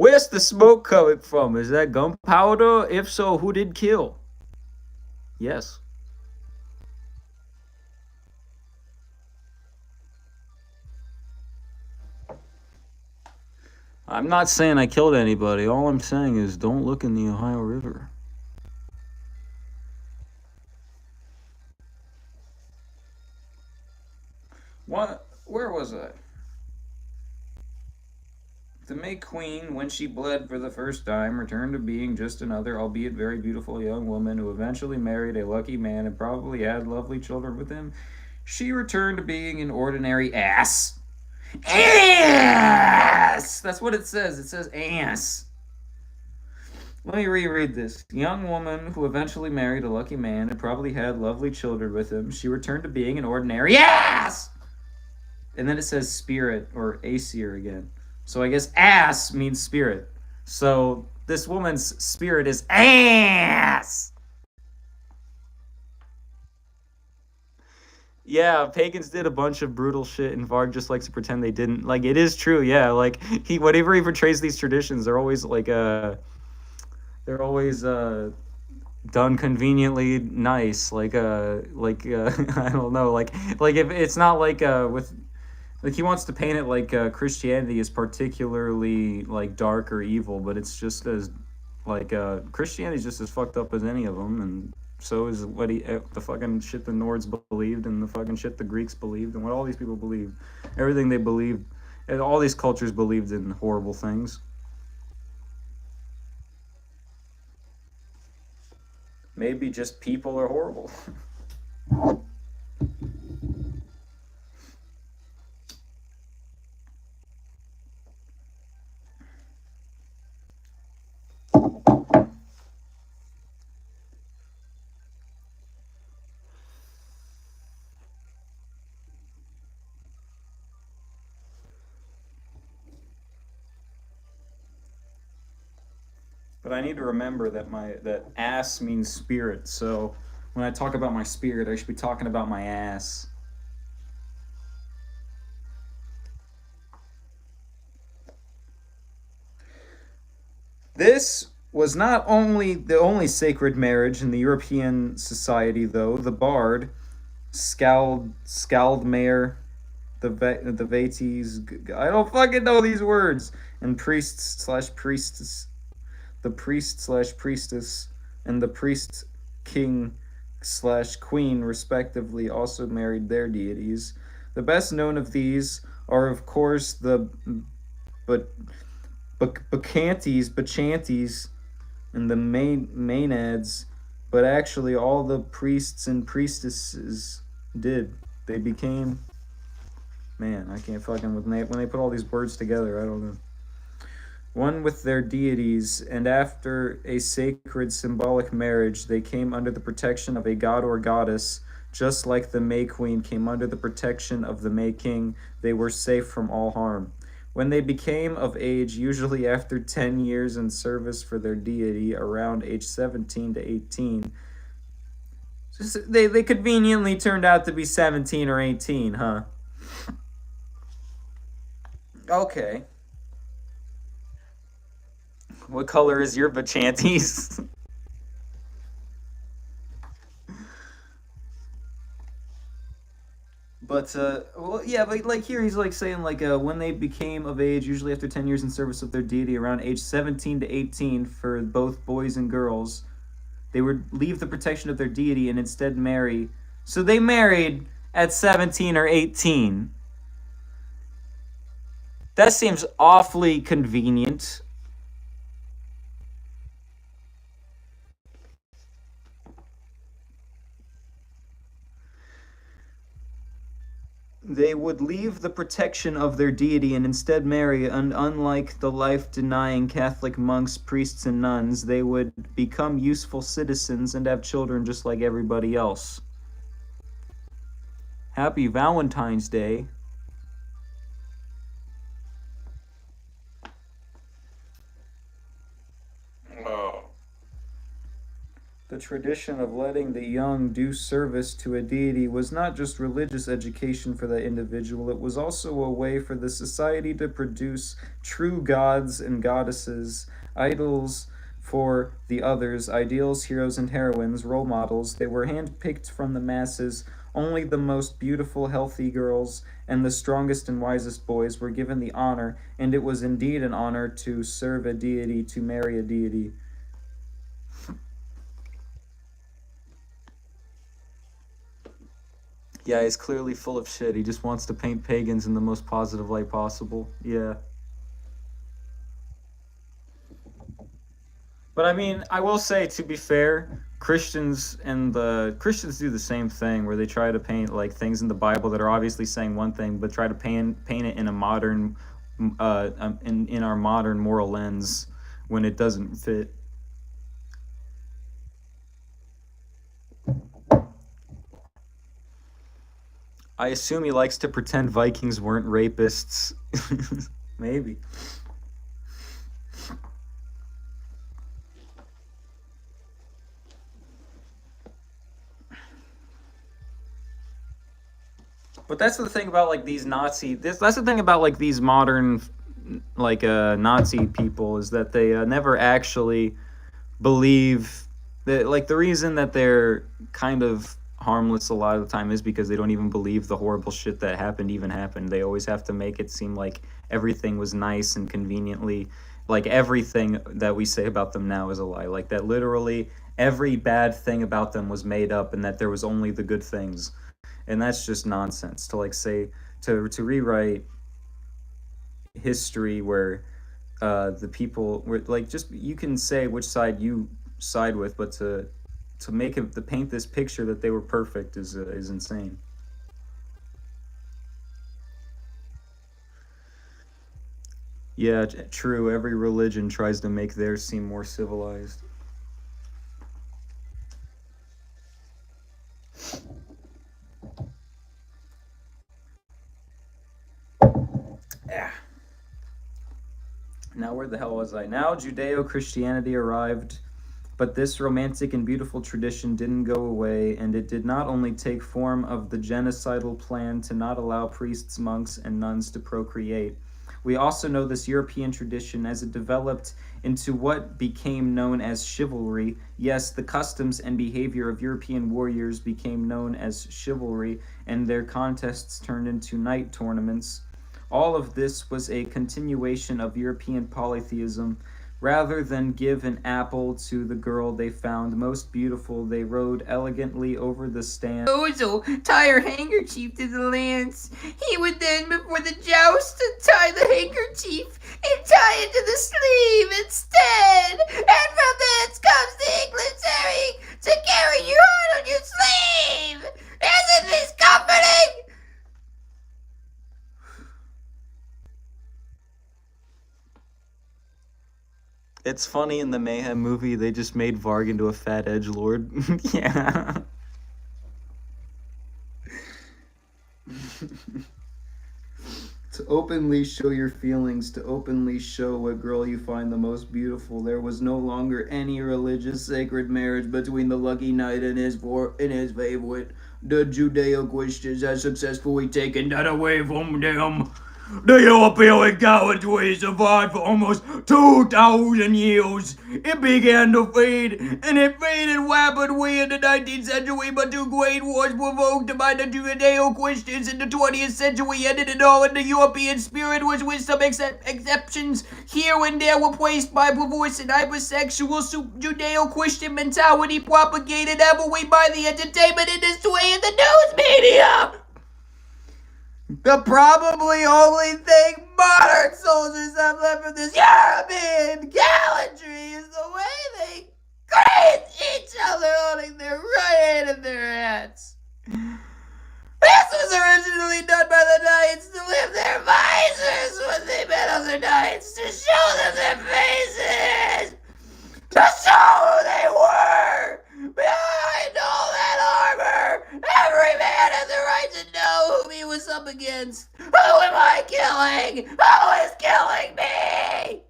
Where's the smoke coming from? Is that gunpowder? If so, who did kill? Yes. I'm not saying I killed anybody. All I'm saying is don't look in the Ohio River. What? Where was I? The May Queen, when she bled for the first time, returned to being just another, albeit very beautiful young woman who eventually married a lucky man and probably had lovely children with him. She returned to being an ordinary ass. Ass! That's what it says. It says ass. Let me reread this. Young woman who eventually married a lucky man and probably had lovely children with him. She returned to being an ordinary ass! And then it says spirit or Aesir again. So I guess ass means spirit. So this woman's spirit is ass. Yeah, pagans did a bunch of brutal shit, and Varg just likes to pretend they didn't. Like it is true, yeah. Like he, whenever he portrays these traditions, they're always done conveniently nice. I don't know, like if it's not with like he wants to paint it like Christianity is particularly like dark or evil, but it's just as Christianity is just as fucked up as any of them, and so is the fucking shit the Nords believed, and the fucking shit the Greeks believed, and what all these people believed. Everything they believed, and all these cultures believed in horrible things. Maybe just people are horrible. But I need to remember that ass means spirit. So when I talk about my spirit, I should be talking about my ass. This was not only the only sacred marriage in the European society, though. The bard, Skaldmare, the Vates, I don't fucking know these words, and priests slash priestess, the priest slash priestess, and the priest king slash queen, respectively, also married their deities. The best known of these are, of course, the but Bacchantes, and the Maenads, but actually all the priests and priestesses did. They became, man, I can't fucking when they put all these words together, I don't know. One with their deities, and after a sacred symbolic marriage, they came under the protection of a god or goddess. Just like the May Queen came under the protection of the May King, they were safe from all harm. When they became of age, usually after 10 years in service for their deity, around age 17 to 18, they conveniently turned out to be 17 or 18, huh? Okay. What color is your Bacchantes? But well, yeah, but like here he's like saying when they became of age, usually after 10 years in service of their deity, around age 17 to 18 for both boys and girls, they would leave the protection of their deity and instead marry. So they married at 17 or 18. That seems awfully convenient. They would leave the protection of their deity and instead marry, and unlike the life-denying Catholic monks, priests, and nuns, they would become useful citizens and have children just like everybody else. Happy Valentine's Day. The tradition of letting the young do service to a deity was not just religious education for the individual, it was also a way for the society to produce true gods and goddesses, idols for the others, ideals, heroes, and heroines, role models. They were handpicked from the masses. Only the most beautiful, healthy girls and the strongest and wisest boys were given the honor, and it was indeed an honor to serve a deity, to marry a deity. Yeah, he's clearly full of shit. He just wants to paint pagans in the most positive light possible. Yeah. But I mean, I will say, to be fair, Christians do the same thing where they try to paint like things in the Bible that are obviously saying one thing, but try to paint it in a modern, in our modern moral lens when it doesn't fit. I assume he likes to pretend Vikings weren't rapists. Maybe. But that's the thing about like these that's the thing about like these modern like Nazi people is that they never actually believe that, like, the reason that they're kind of harmless a lot of the time is because they don't even believe the horrible shit that happened even happened. They always have to make it seem like everything was nice and conveniently, like everything that we say about them now is a lie, like that literally every bad thing about them was made up and that there was only the good things. And that's just nonsense to like say to rewrite history where the people were like, just, you can say which side you side with, but to make it to paint this picture that they were perfect is insane. Yeah, true. Every religion tries to make theirs seem more civilized. Yeah. Now where the hell was I? Now Judeo-Christianity arrived, but this romantic and beautiful tradition didn't go away, and it did not only take form of the genocidal plan to not allow priests, monks, and nuns to procreate. We also know this European tradition as it developed into what became known as chivalry. Yes, the customs and behavior of European warriors became known as chivalry, and their contests turned into knight tournaments. All of this was a continuation of European polytheism. Rather than give an apple to the girl they found most beautiful, they rode elegantly over the stand. Ozo tie her handkerchief to the lance. He would then, before the joust, tie the handkerchief and tie it to the sleeve instead. And from thence comes the English saying to carry your heart on your sleeve. Isn't this comforting? It's funny, in the Mayhem movie, they just made Varg into a fat edgelord. Yeah. To openly show your feelings, to openly show what girl you find the most beautiful. There was no longer any religious sacred marriage between the lucky knight and his favorite. The Judeo-Christians had successfully taken that away from them. The European galaxy survived for almost 2,000 years. It began to fade, and it faded rapidly in the 19th century, but two great wars provoked by the Judeo-Christians in the 20th century ended it all in the European spirit, which, with some exceptions here and there, replaced by perverse and hypersexual Judeo-Christian mentality propagated heavily by the entertainment industry and the news media. The probably only thing modern soldiers have left of this European gallantry is the way they graze each other, holding their right hand in their hands. This was originally done by the knights to lift their visors when they met other knights, to show them their faces, to show who they were. Behind all that armor, every man had the right to know whom he was up against. Who am I killing? Who is killing me?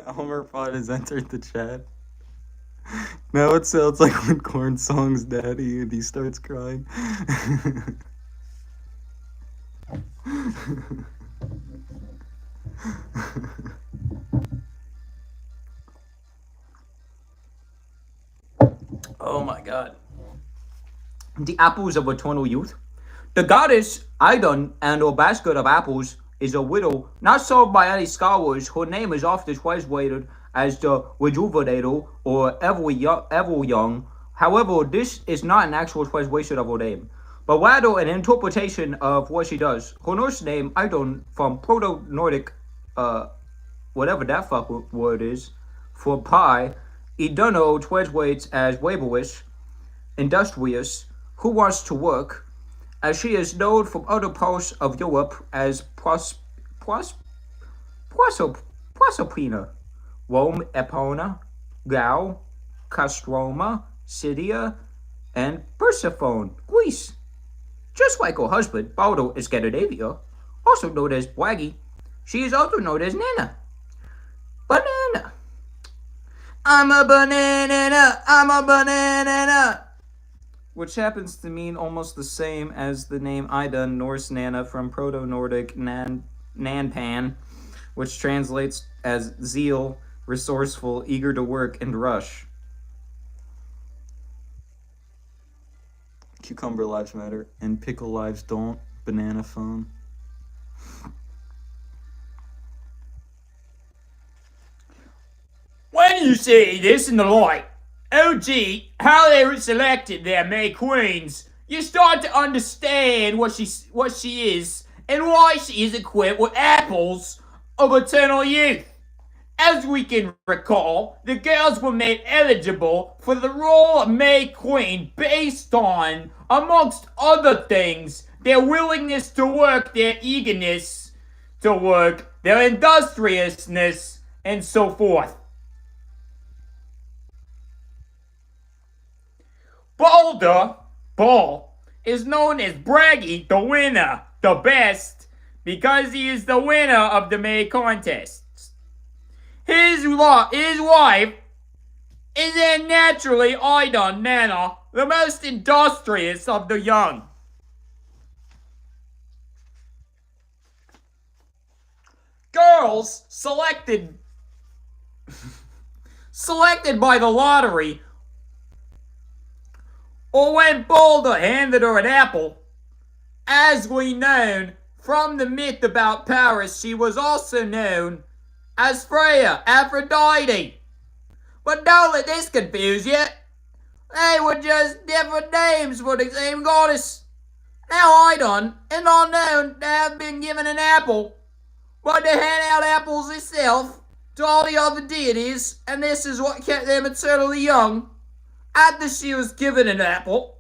Elmer Fudd has entered the chat. Now it sounds like when Korn songs Daddy and he starts crying. Oh my god. The apples of eternal youth. The goddess Idun and her basket of apples is a widow not solved by any scholars. Her name is often translated as the Rejuvenator or Ever Young. However, this is not an actual translation of her name, but rather an interpretation of what she does. Her nurse name, Idun, from Proto-Nordic, whatever that fuck word is, for pie, Iduno translates as laborious, industrious, who wants to work, as she is known from other parts of Europe as Proserpina, Rome, Epona, Gau, Castroma, Scythia, and Persephone, Greece. Just like her husband, Baldo is Scandinavia, also known as Bragi, she is also known as Nana. Banana. I'm a banana, I'm a banana. Which happens to mean almost the same as the name Idun, Norse Nana from Proto-Nordic Nanpan, which translates as zeal, resourceful, eager to work, and rush. Cucumber lives matter, and pickle lives don't. Banana phone. When you see this in the light, oh gee, how they selected their May Queens, you start to understand what she is and why she is equipped with apples of eternal youth. As we can recall, the girls were made eligible for the role of May Queen based on, amongst other things, their willingness to work, their eagerness to work, their industriousness, and so forth. Paul, is known as Bragi, the winner, the best, because he is the winner of the May contests. His wife is then naturally Idun Nana, the most industrious of the young. Girls selected by the lottery, or when Balder handed her an apple. As we know from the myth about Paris, she was also known as Freya, Aphrodite. But don't let this confuse you. They were just different names for the same goddess. Now Idun is not known to have been given an apple, but to hand out apples herself to all the other deities, and this is what kept them eternally young. After she was given an apple,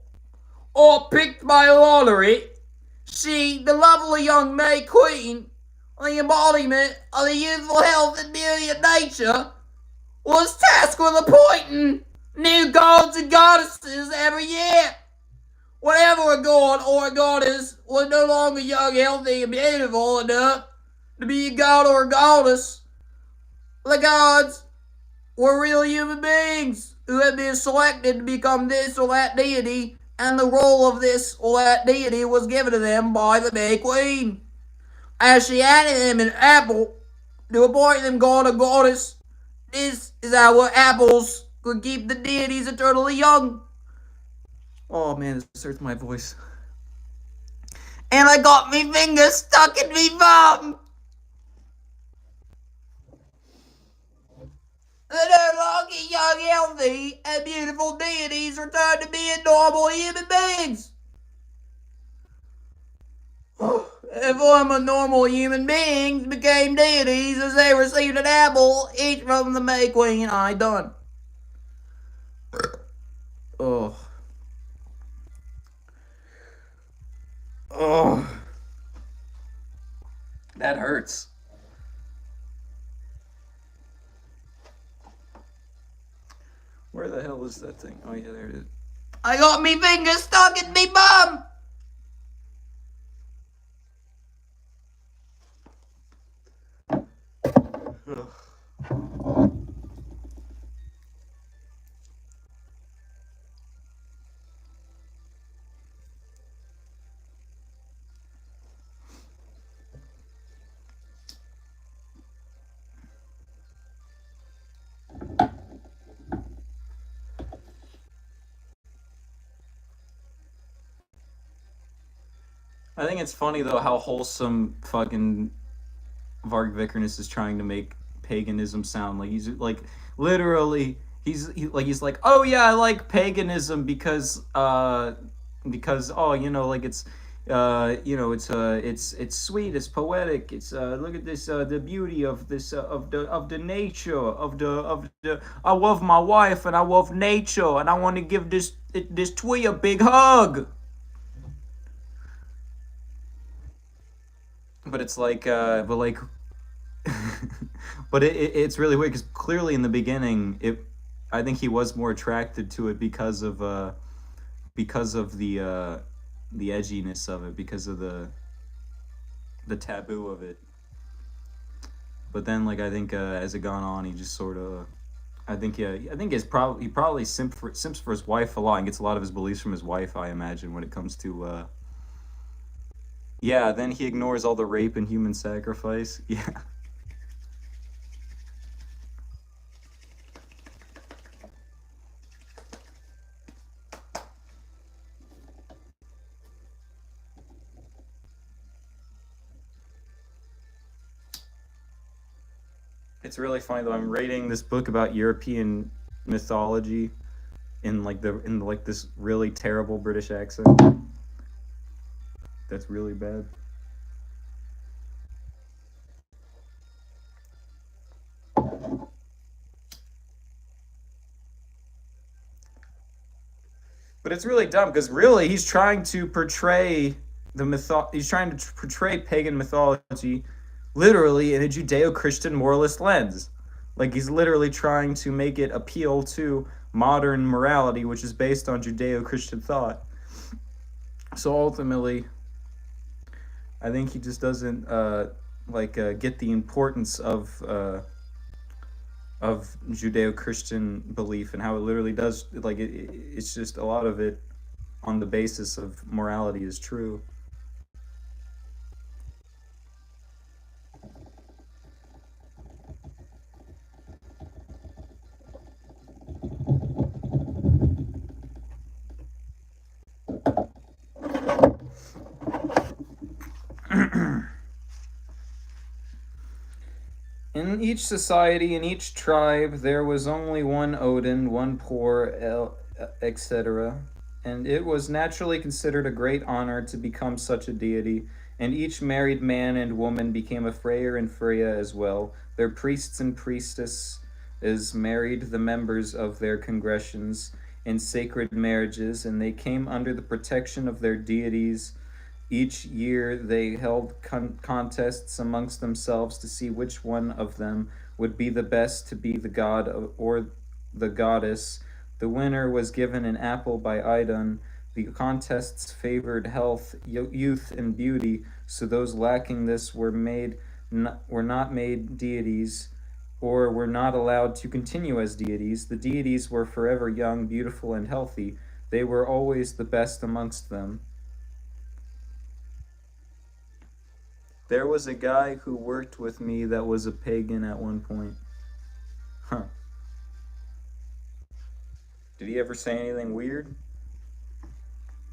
or picked by lottery, she, the lovely young May Queen, the embodiment of the youthful health and beauty of nature, was tasked with appointing new gods and goddesses every year. Whenever a god or a goddess was no longer young, healthy, and beautiful enough to be a god or a goddess, the gods were real human beings who had been selected to become this or that deity, and the role of this or that deity was given to them by the May Queen. As she handed them an apple to appoint them god or goddess, this is how apples could keep the deities eternally young. Oh man, this hurts my voice. And I got me finger stuck in me bum. The no longer young, healthy, and beautiful deities returned to being normal human beings. The former normal human beings became deities as they received an apple, each from the May Queen Idun. Oh. Oh. That hurts. Where the hell is that thing? Oh yeah, there it is. I got me finger stuck in me bum. Ugh. I think it's funny though how wholesome fucking Varg Vikernes is trying to make paganism sound like he's like literally he's like, oh yeah, I like paganism because oh, you know, like it's you know, it's sweet, it's poetic, it's look at this the beauty of this of the nature of the I love my wife and I love nature and I want to give this tree a big hug. But it's like but like but it's really weird because clearly in the beginning it I think he was more attracted to it because of the edginess of it, because of the taboo of it. But then like I think as it gone on he just sort of I think yeah I think he probably simps for his wife a lot and gets a lot of his beliefs from his wife, I imagine, when it comes to yeah, then he ignores all the rape and human sacrifice. Yeah. It's really funny though. I'm reading this book about European mythology in like this really terrible British accent. That's really bad. But it's really dumb because really he's trying to portray he's trying to portray pagan mythology literally in a Judeo-Christian moralist lens. Like he's literally trying to make it appeal to modern morality, which is based on Judeo-Christian thought. So ultimately, I think he just doesn't get the importance of Judeo-Christian belief and how it literally does like it's just a lot of it on the basis of morality is true. In each society, in each tribe, there was only one Odin, one poor, etc. And it was naturally considered a great honor to become such a deity, and each married man and woman became a Freyr and Freya as well. Their priests and priestesses married the members of their congregations in sacred marriages, and they came under the protection of their deities. Each year they held contests amongst themselves to see which one of them would be the best to be the god or the goddess. The winner was given an apple by Idun. The contests favored health, youth, and beauty, so those lacking this were not made deities or were not allowed to continue as deities. The deities were forever young, beautiful, and healthy. They were always the best amongst them. There was a guy who worked with me that was a pagan at one point. Huh. Did he ever say anything weird?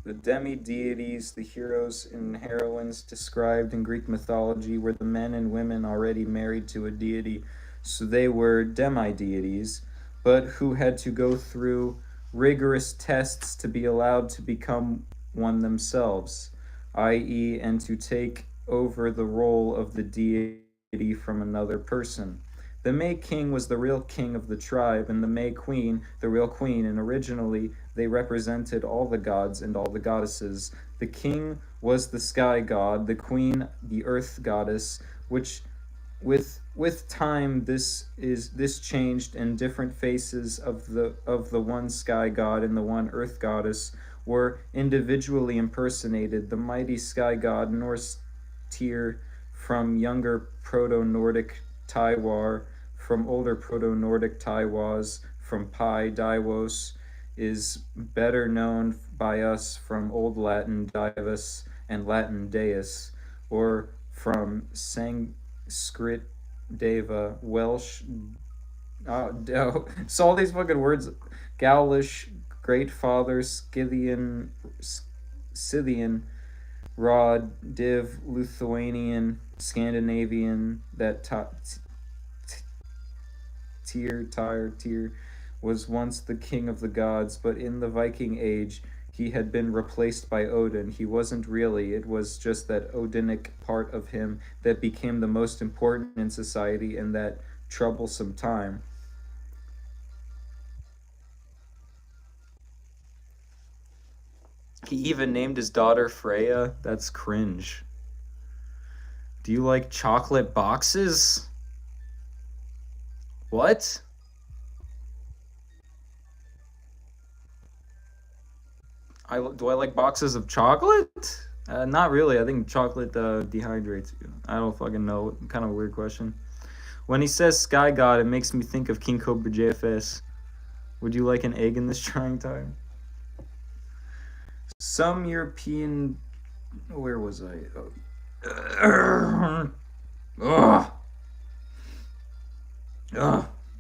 The demi-deities, the heroes and heroines described in Greek mythology, were the men and women already married to a deity, so they were demi-deities, but who had to go through rigorous tests to be allowed to become one themselves, i.e., and to take over the role of the deity from another person. The May King was the real king of the tribe, and the May Queen, the real queen, and originally they represented all the gods and all the goddesses. The king was the sky god, the queen the earth goddess, which with time this changed, and different faces of the one sky god and the one earth goddess were individually impersonated. The mighty sky god Norse Tyr from younger Proto-Nordic Tywar, from older Proto-Nordic Tywars, from Pi Divos, is better known by us from Old Latin divus and Latin deus, or from Sanskrit deva, Welsh, so all these fucking words, Gaulish, Great Father, Scythian, Rod, Div, Lithuanian, Scandinavian, that Tyr was once the king of the gods, but in the Viking age he had been replaced by Odin. He wasn't really, it was just that Odinic part of him that became the most important in society in that troublesome time. He even named his daughter Freya. That's cringe. Do you like chocolate boxes? What? Do I like boxes of chocolate? Not really. I think chocolate dehydrates you. I don't fucking know. Kind of a weird question. When he says Sky God, it makes me think of King Cobra JFS. Would you like an egg in this trying time? Some European... Where was I?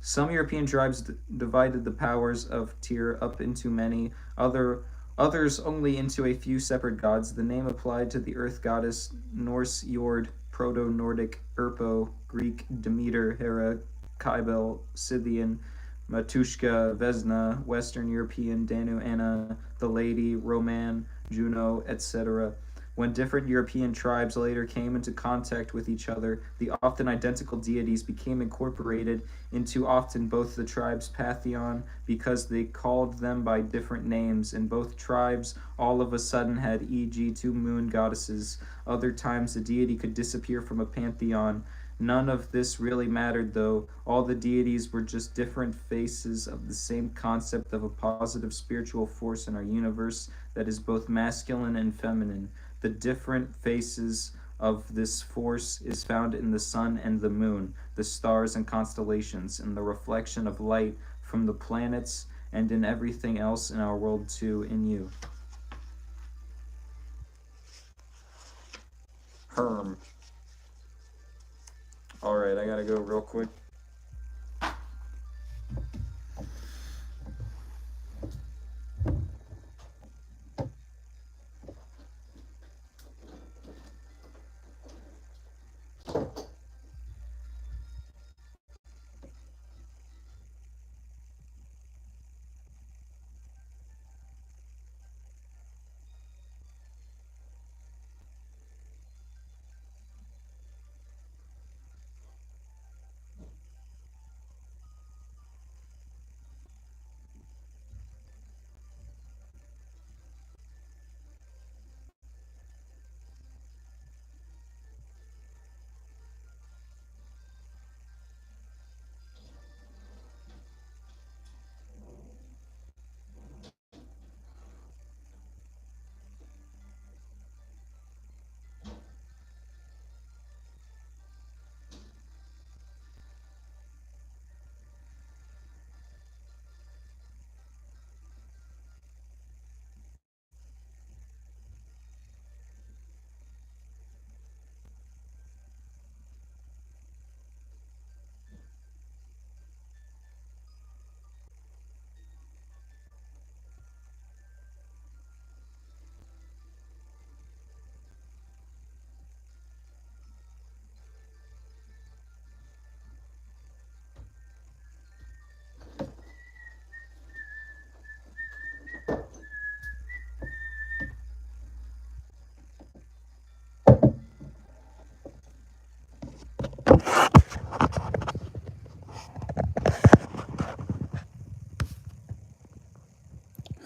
Some European tribes divided the powers of Tyr up into many, others only into a few separate gods. The name applied to the earth goddess Norse Jord, Proto-Nordic Erpo, Greek Demeter, Hera, Kybele, Scythian, Matushka, Vesna, Western European, Danu, Anna, the Lady, Roman, Juno, etc. When different European tribes later came into contact with each other, the often identical deities became incorporated into often both the tribes' pantheon because they called them by different names, and both tribes all of a sudden had e.g. two moon goddesses. Other times the deity could disappear from a pantheon. None of this really mattered though. All the deities were just different faces of the same concept of a positive spiritual force in our universe that is both masculine and feminine. The different faces of this force is found in the sun and the moon, the stars and constellations, in the reflection of light from the planets, and in everything else in our world too, in you. Herm. Alright, I gotta go real quick.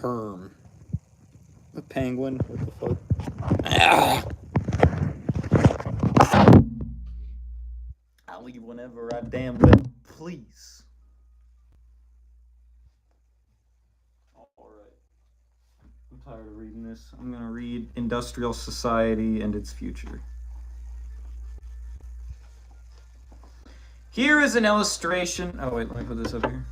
Herm. A penguin? What the fuck? I'll leave whenever I damn well please. Alright. I'm tired of reading this. I'm gonna read Industrial Society and Its Future. Here is an illustration. Oh, wait, let me put this up here.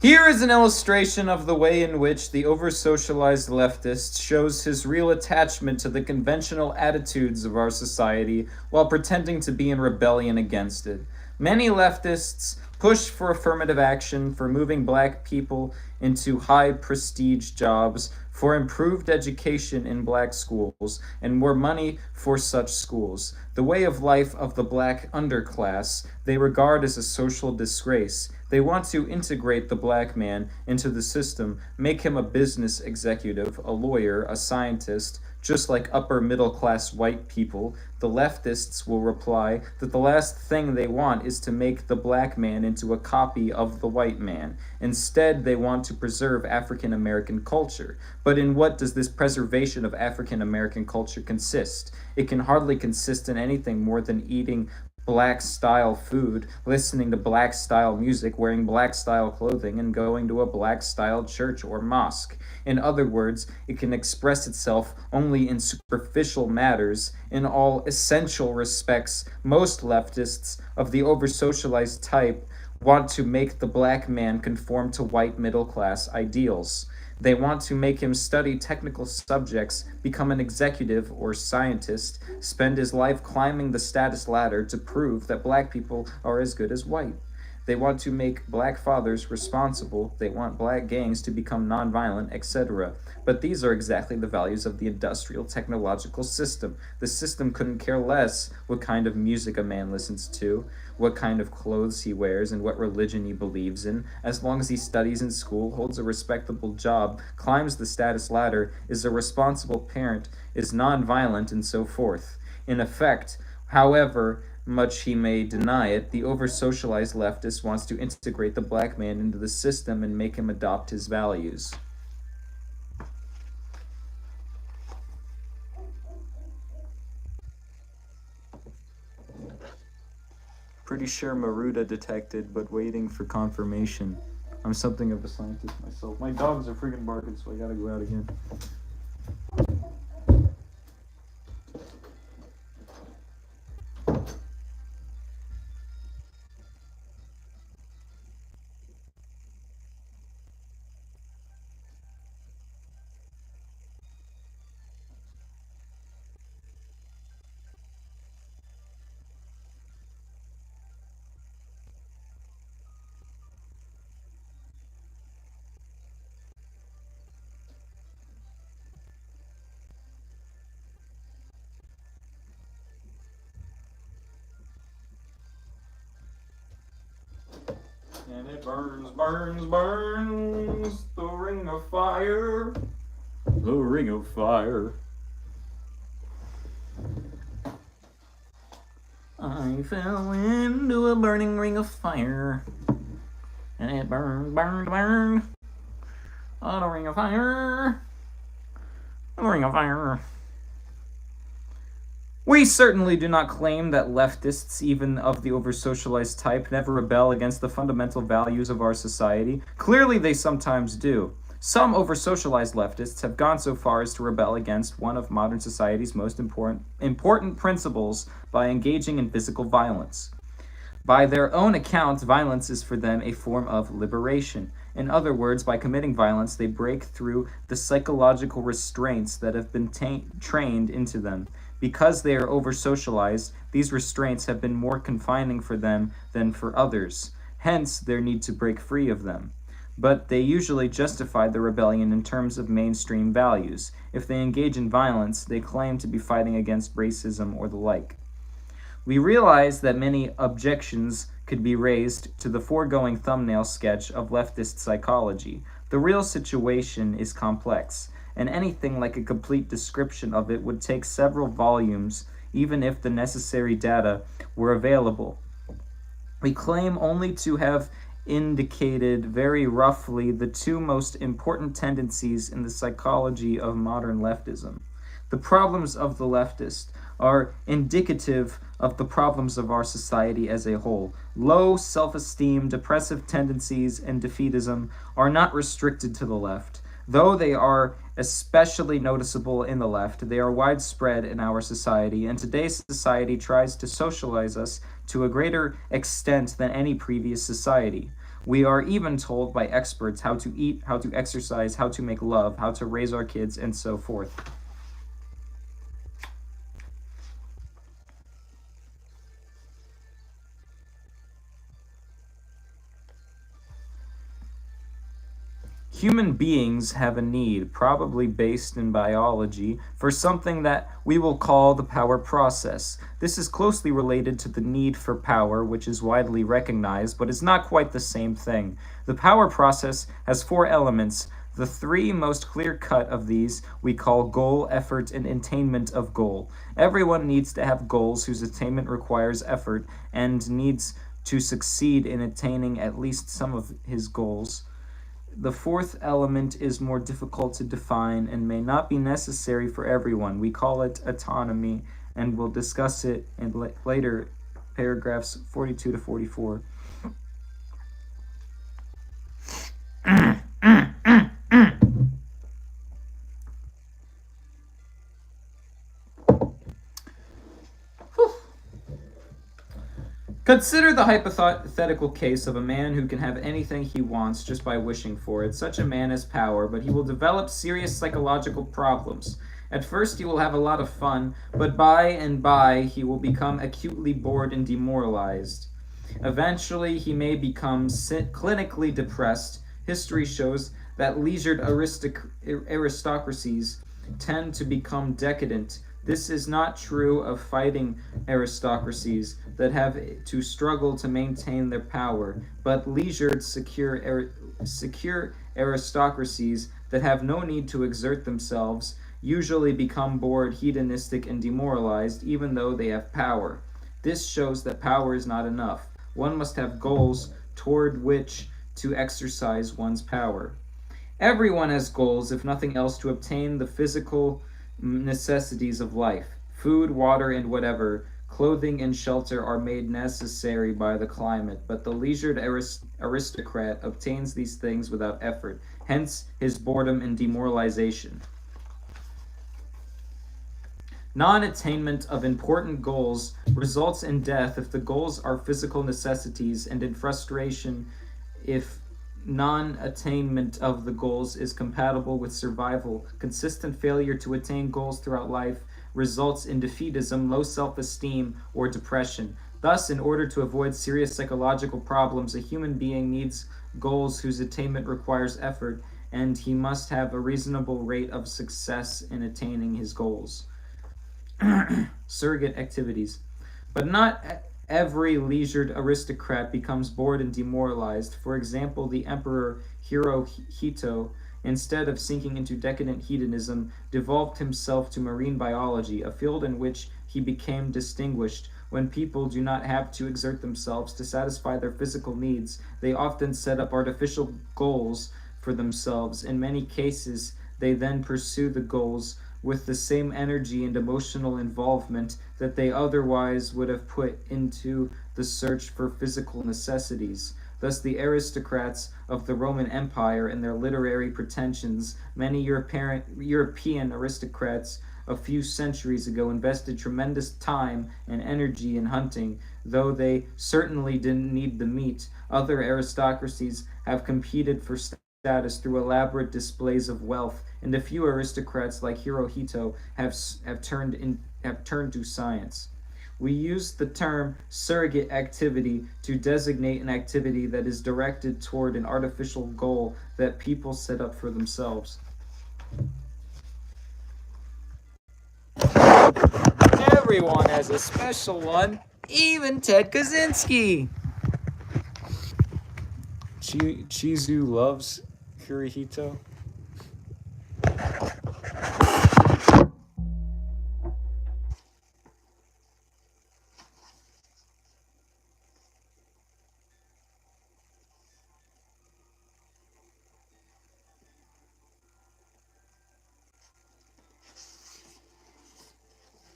Here is an illustration of the way in which the over-socialized leftist shows his real attachment to the conventional attitudes of our society while pretending to be in rebellion against it. Many leftists push for affirmative action, for moving black people into high-prestige jobs, for improved education in black schools and more money for such schools. The way of life of the black underclass they regard as a social disgrace. They want to integrate the black man into the system, make him a business executive, a lawyer, a scientist, just like upper middle class white people. The leftists will reply that the last thing they want is to make the black man into a copy of the white man. Instead, they want to preserve African American culture. But in what does this preservation of African American culture consist? It can hardly consist in anything more than eating black style food, listening to black style music, wearing black style clothing, and going to a black style church or mosque. In other words, it can express itself only in superficial matters. In all essential respects, most leftists of the over-socialized type want to make the black man conform to white middle class ideals. They want to make him study technical subjects, become an executive or scientist, spend his life climbing the status ladder to prove that black people are as good as white. They want to make black fathers responsible. They want black gangs to become nonviolent, etc. But these are exactly the values of the industrial technological system. The system couldn't care less what kind of music a man listens to, what kind of clothes he wears, and what religion he believes in, as long as he studies in school, holds a respectable job, climbs the status ladder, is a responsible parent, is nonviolent, and so forth. In effect, however much he may deny it, the over-socialized leftist wants to integrate the black man into the system and make him adopt his values. Pretty sure Maruda detected, but waiting for confirmation. I'm something of a scientist myself. My dogs are freaking barking, so I gotta go out again. And it burns, burns, burns, the ring of fire, the ring of fire. I fell into a burning ring of fire, and it burned, burned, burned. Oh, the ring of fire, the ring of fire. We certainly do not claim that leftists, even of the over-socialized type, never rebel against the fundamental values of our society. Clearly, they sometimes do. Some over-socialized leftists have gone so far as to rebel against one of modern society's most important principles by engaging in physical violence. By their own account, violence is for them a form of liberation. In other words, by committing violence, they break through the psychological restraints that have been trained into them. Because they are over-socialized, these restraints have been more confining for them than for others. Hence, their need to break free of them. But they usually justify the rebellion in terms of mainstream values. If they engage in violence, they claim to be fighting against racism or the like. We realize that many objections could be raised to the foregoing thumbnail sketch of leftist psychology. The real situation is complex, and anything like a complete description of it would take several volumes, even if the necessary data were available. We claim only to have indicated very roughly the two most important tendencies in the psychology of modern leftism. The problems of the leftist are indicative of the problems of our society as a whole. Low self-esteem, depressive tendencies, and defeatism are not restricted to the left. Though they are especially noticeable in the left, they are widespread in our society, and today's society tries to socialize us to a greater extent than any previous society. We are even told by experts how to eat, how to exercise, how to make love, how to raise our kids, and so forth. Human beings have a need, probably based in biology, for something that we will call the power process. This is closely related to the need for power, which is widely recognized, but is not quite the same thing. The power process has four elements. The three most clear-cut of these we call goal, effort, and attainment of goal. Everyone needs to have goals whose attainment requires effort and needs to succeed in attaining at least some of his goals. The fourth element is more difficult to define and may not be necessary for everyone. We call it autonomy, and we'll discuss it in later paragraphs 42 to 44. Consider the hypothetical case of a man who can have anything he wants just by wishing for it. Such a man has power, but he will develop serious psychological problems. At first he will have a lot of fun, but by and by he will become acutely bored and demoralized. Eventually he may become clinically depressed. History shows that leisured aristocracies tend to become decadent. This is not true of fighting aristocracies that have to struggle to maintain their power, but leisured, secure aristocracies that have no need to exert themselves usually become bored, hedonistic, and demoralized, even though they have power. This shows that power is not enough. One must have goals toward which to exercise one's power. Everyone has goals, if nothing else, to obtain the physical necessities of life. Food, water, and whatever, clothing and shelter are made necessary by the climate, but the leisured aristocrat obtains these things without effort, hence his boredom and demoralization. Non-attainment of important goals results in death if the goals are physical necessities, and in frustration if non-attainment of the goals is compatible with survival. Consistent failure to attain goals throughout life results in defeatism, low self-esteem, or depression. Thus, in order to avoid serious psychological problems, a human being needs goals whose attainment requires effort, and he must have a reasonable rate of success in attaining his goals. Surrogate activities. But not every leisured aristocrat becomes bored and demoralized. For example, the Emperor Hirohito, instead of sinking into decadent hedonism, devolved himself to marine biology, a field in which he became distinguished. When people do not have to exert themselves to satisfy their physical needs, they often set up artificial goals for themselves. In many cases, they then pursue the goals with the same energy and emotional involvement that they otherwise would have put into the search for physical necessities. Thus, the aristocrats of the Roman Empire and their literary pretensions, many European aristocrats a few centuries ago invested tremendous time and energy in hunting, though they certainly didn't need the meat. Other aristocracies have competed for status through elaborate displays of wealth, and a few aristocrats like Hirohito have turned to science. We use the term surrogate activity to designate an activity that is directed toward an artificial goal that people set up for themselves. Everyone has a special one, even Ted Kaczynski. Chizu loves Hirohito.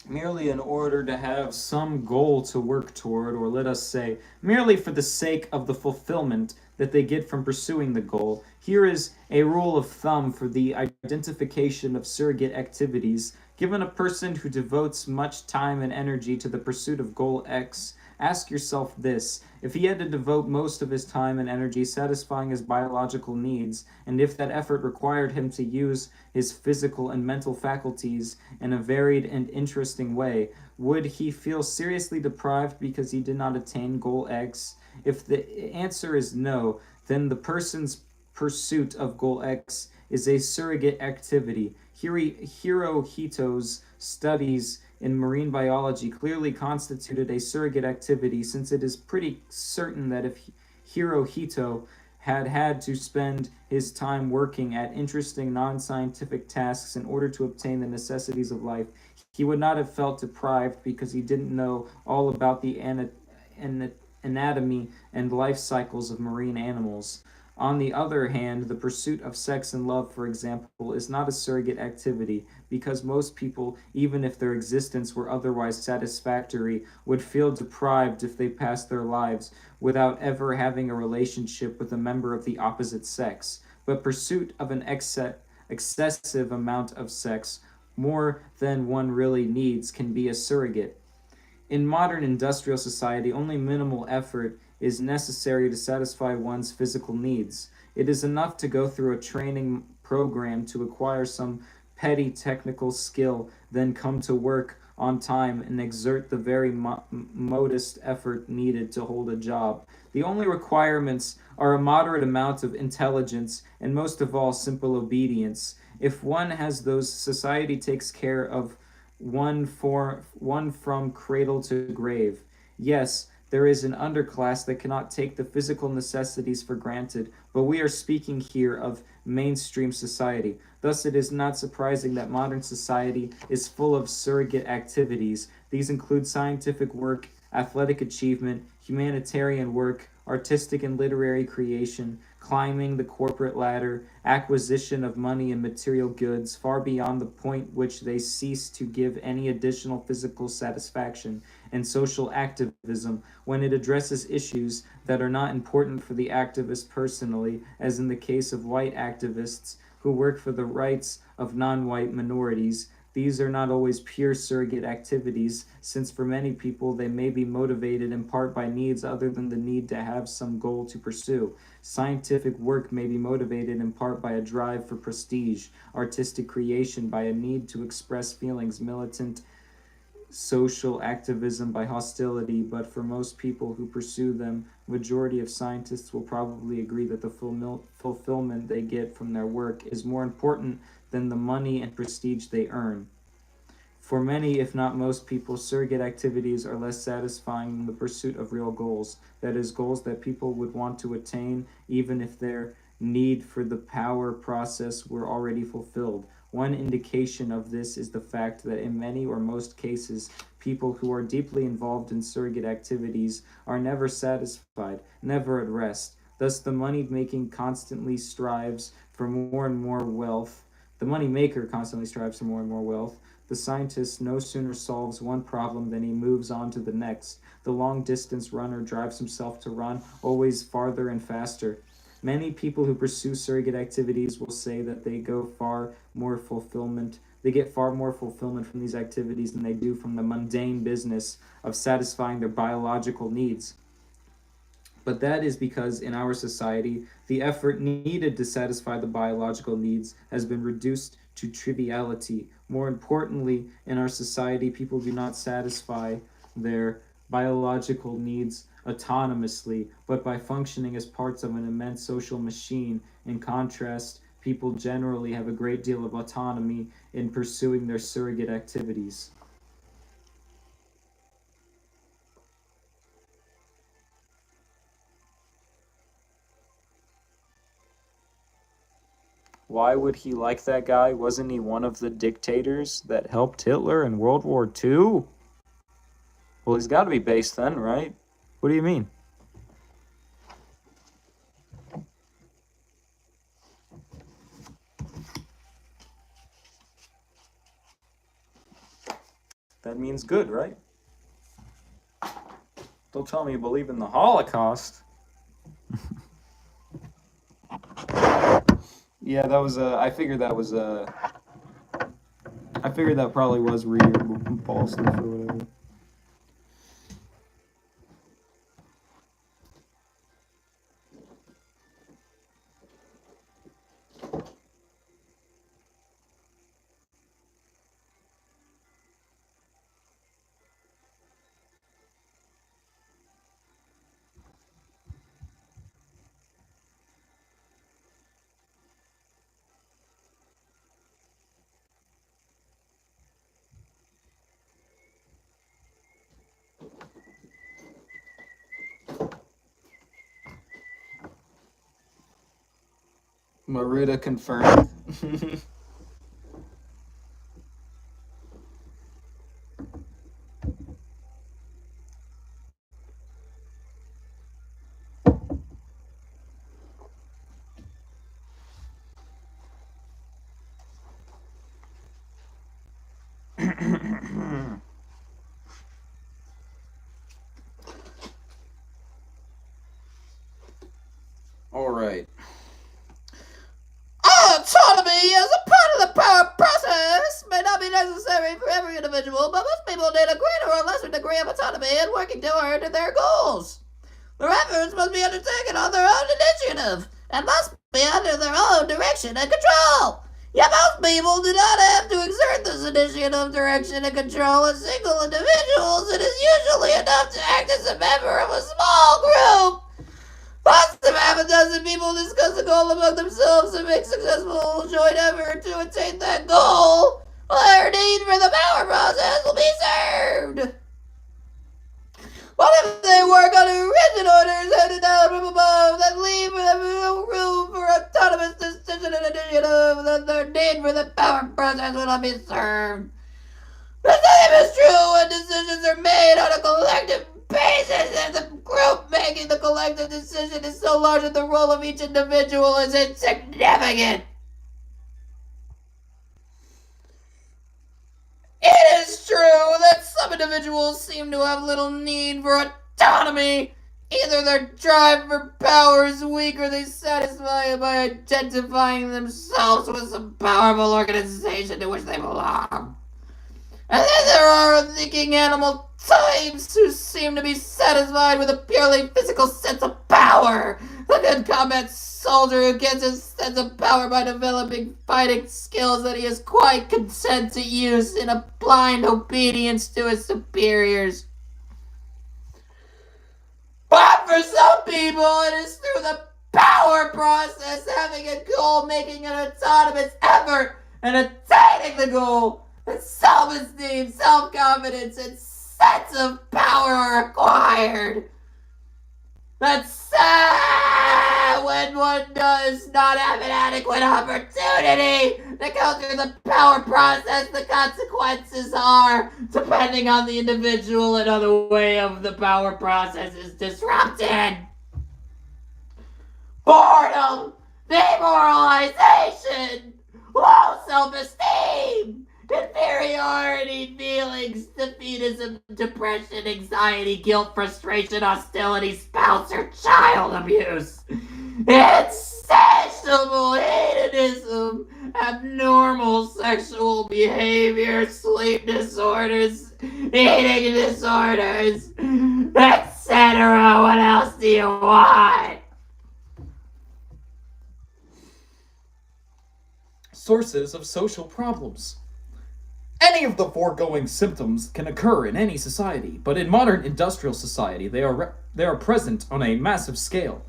Merely in order to have some goal to work toward, or let us say, merely for the sake of the fulfillment that they get from pursuing the goal. Here is a rule of thumb for the identification of surrogate activities. Given a person who devotes much time and energy to the pursuit of goal X, ask yourself this: if he had to devote most of his time and energy satisfying his biological needs, and if that effort required him to use his physical and mental faculties in a varied and interesting way, would he feel seriously deprived because he did not attain goal X? If the answer is no, then the person's pursuit of goal X is a surrogate activity. Hirohito's studies in marine biology clearly constituted a surrogate activity, since it is pretty certain that if Hirohito had had to spend his time working at interesting non-scientific tasks in order to obtain the necessities of life, he would not have felt deprived because he didn't know all about the anatomy and life cycles of marine animals. On the other hand, the pursuit of sex and love, for example, is not a surrogate activity, because most people, even if their existence were otherwise satisfactory, would feel deprived if they passed their lives without ever having a relationship with a member of the opposite sex. But pursuit of an excessive amount of sex, more than one really needs, can be a surrogate. In modern industrial society, only minimal effort is necessary to satisfy one's physical needs. It is enough to go through a training program to acquire some petty technical skill, then come to work on time and exert the very modest effort needed to hold a job. The only requirements are a moderate amount of intelligence and, most of all, simple obedience. If one has those, society takes care of one from cradle to grave. Yes, there is an underclass that cannot take the physical necessities for granted, but we are speaking here of mainstream society. Thus, it is not surprising that modern society is full of surrogate activities. These include scientific work, athletic achievement, humanitarian work, artistic and literary creation, climbing the corporate ladder, acquisition of money and material goods, far beyond the point which they cease to give any additional physical satisfaction, and social activism, when it addresses issues that are not important for the activist personally, as in the case of white activists who work for the rights of non-white minorities. These are not always pure surrogate activities, since for many people they may be motivated in part by needs other than the need to have some goal to pursue. Scientific work may be motivated in part by a drive for prestige, artistic creation by a need to express feelings, militant social activism by hostility, but for most people who pursue them, majority of scientists will probably agree that the fulfillment they get from their work is more important than the money and prestige they earn. For many, if not most people, surrogate activities are less satisfying than the pursuit of real goals, that is, goals that people would want to attain even if their need for the power process were already fulfilled. One indication of this is the fact that in many or most cases, people who are deeply involved in surrogate activities are never satisfied, never at rest. Thus, the money-making constantly strives for more and more wealth. The money-maker constantly strives for more and more wealth. The scientist no sooner solves one problem than he moves on to the next. The long-distance runner drives himself to run always farther and faster. Many people who pursue surrogate activities will say that they get far more fulfillment from these activities than they do from the mundane business of satisfying their biological needs. But that is because in our society, the effort needed to satisfy the biological needs has been reduced to triviality. More importantly, in our society, people do not satisfy their biological needs autonomously, but by functioning as parts of an immense social machine. In contrast, people generally have a great deal of autonomy in pursuing their surrogate activities. Why would he like that guy? Wasn't he one of the dictators that helped Hitler in World War II? Well, he's got to be based then, right? What do you mean? That means good, right? Don't tell me you believe in the Holocaust. Yeah, that was I figured that was I figured that probably was real ball stuff or whatever. Maruda confirmed. All right. Autonomy as a part of the power process may not be necessary for every individual, but most people need a greater or lesser degree of autonomy in working toward their goals. Their efforts must be undertaken on their own initiative and must be under their own direction and control. Yet most people do not have to exert this initiative, direction, and control as single individuals. It is usually enough to act as a member of a small group. Lots of half a dozen people discuss a goal among themselves and make successful joint effort to attain that goal. Their need for the power process will be served. What if they work under rigid orders handed down from above that leave them no room for autonomous decision and initiative? Then their need for the power process will not be served. The same is true when decisions are made on a collective basis, and the group making the collective decision is so large that the role of each individual is insignificant. It is true that some individuals seem to have little need for autonomy. Either their drive for power is weak or they satisfy it by identifying themselves with some powerful organization to which they belong. And then there are thinking animal types who seem to be satisfied with a purely physical sense of power. The good combat soldier who gets his sense of power by developing fighting skills that he is quite content to use in a blind obedience to his superiors. But for some people, it is through the power process, having a goal, making an autonomous effort, and attaining the goal, that self-esteem, self-confidence, and sense of power are acquired. That's sad when one does not have an adequate opportunity to go through the power process. The consequences are, depending on the individual, another way of the power process is disrupted. Boredom, demoralization, low self-esteem, inferiority feelings, defeatism, depression, anxiety, guilt, frustration, hostility, spouse or child abuse, insatiable hedonism, abnormal sexual behavior, sleep disorders, eating disorders, etc. What else do you want? Sources of social problems. Any of the foregoing symptoms can occur in any society, but in modern industrial society, they are present on a massive scale.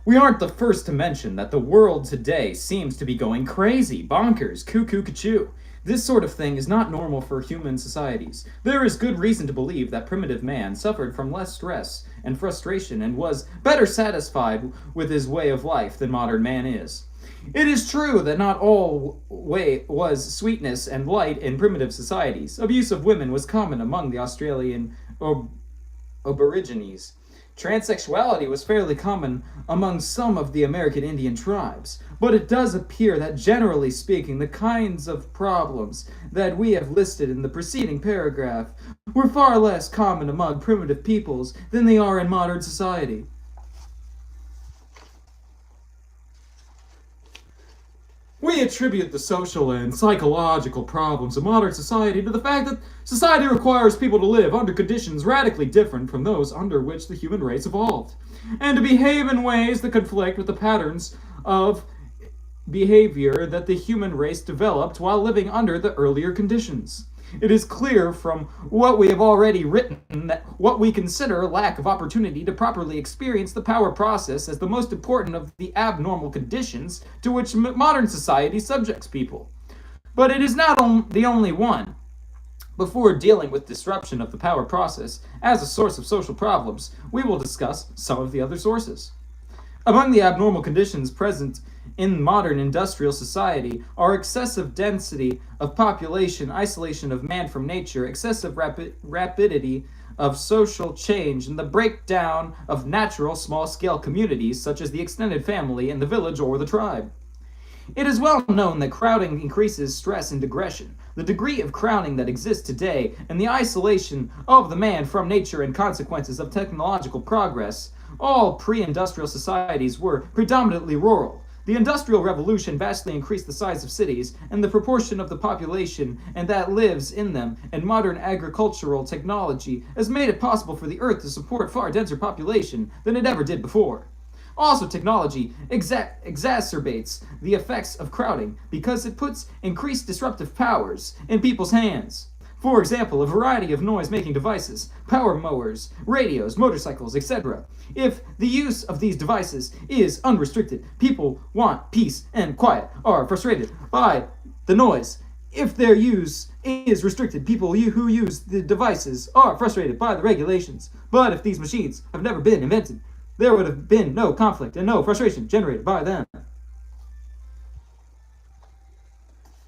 We aren't the first to mention that the world today seems to be going crazy, bonkers, cuckoo-cuckoo. This sort of thing is not normal for human societies. There is good reason to believe that primitive man suffered from less stress and frustration and was better satisfied with his way of life than modern man is. It is true that not all way was sweetness and light in primitive societies. Abuse of women was common among the Australian Aborigines. Transsexuality was fairly common among some of the American Indian tribes, but it does appear that generally speaking, the kinds of problems that we have listed in the preceding paragraph were far less common among primitive peoples than they are in modern society. We attribute the social and psychological problems of modern society to the fact that society requires people to live under conditions radically different from those under which the human race evolved, and to behave in ways that conflict with the patterns of behavior that the human race developed while living under the earlier conditions. It is clear from what we have already written that what we consider a lack of opportunity to properly experience the power process as the most important of the abnormal conditions to which modern society subjects people. But it is not the only one. Before dealing with disruption of the power process as a source of social problems, we will discuss some of the other sources. Among the abnormal conditions present in modern industrial society are excessive density of population, isolation of man from nature, excessive rapidity of social change, and the breakdown of natural small-scale communities such as the extended family and the village or the tribe. It is well known that crowding increases stress and digression. The degree of crowding that exists today and the isolation of the man from nature and consequences of technological progress. All pre-industrial societies were predominantly rural. The Industrial Revolution vastly increased the size of cities and the proportion of the population and that lives in them, and modern agricultural technology has made it possible for the Earth to support far denser population than it ever did before. Also, technology exacerbates the effects of crowding because it puts increased disruptive powers in people's hands. For example, a variety of noise-making devices, power mowers, radios, motorcycles, etc. If the use of these devices is unrestricted, people want peace and quiet, are frustrated by the noise. If their use is restricted, people who use the devices are frustrated by the regulations. But if these machines have never been invented, there would have been no conflict and no frustration generated by them.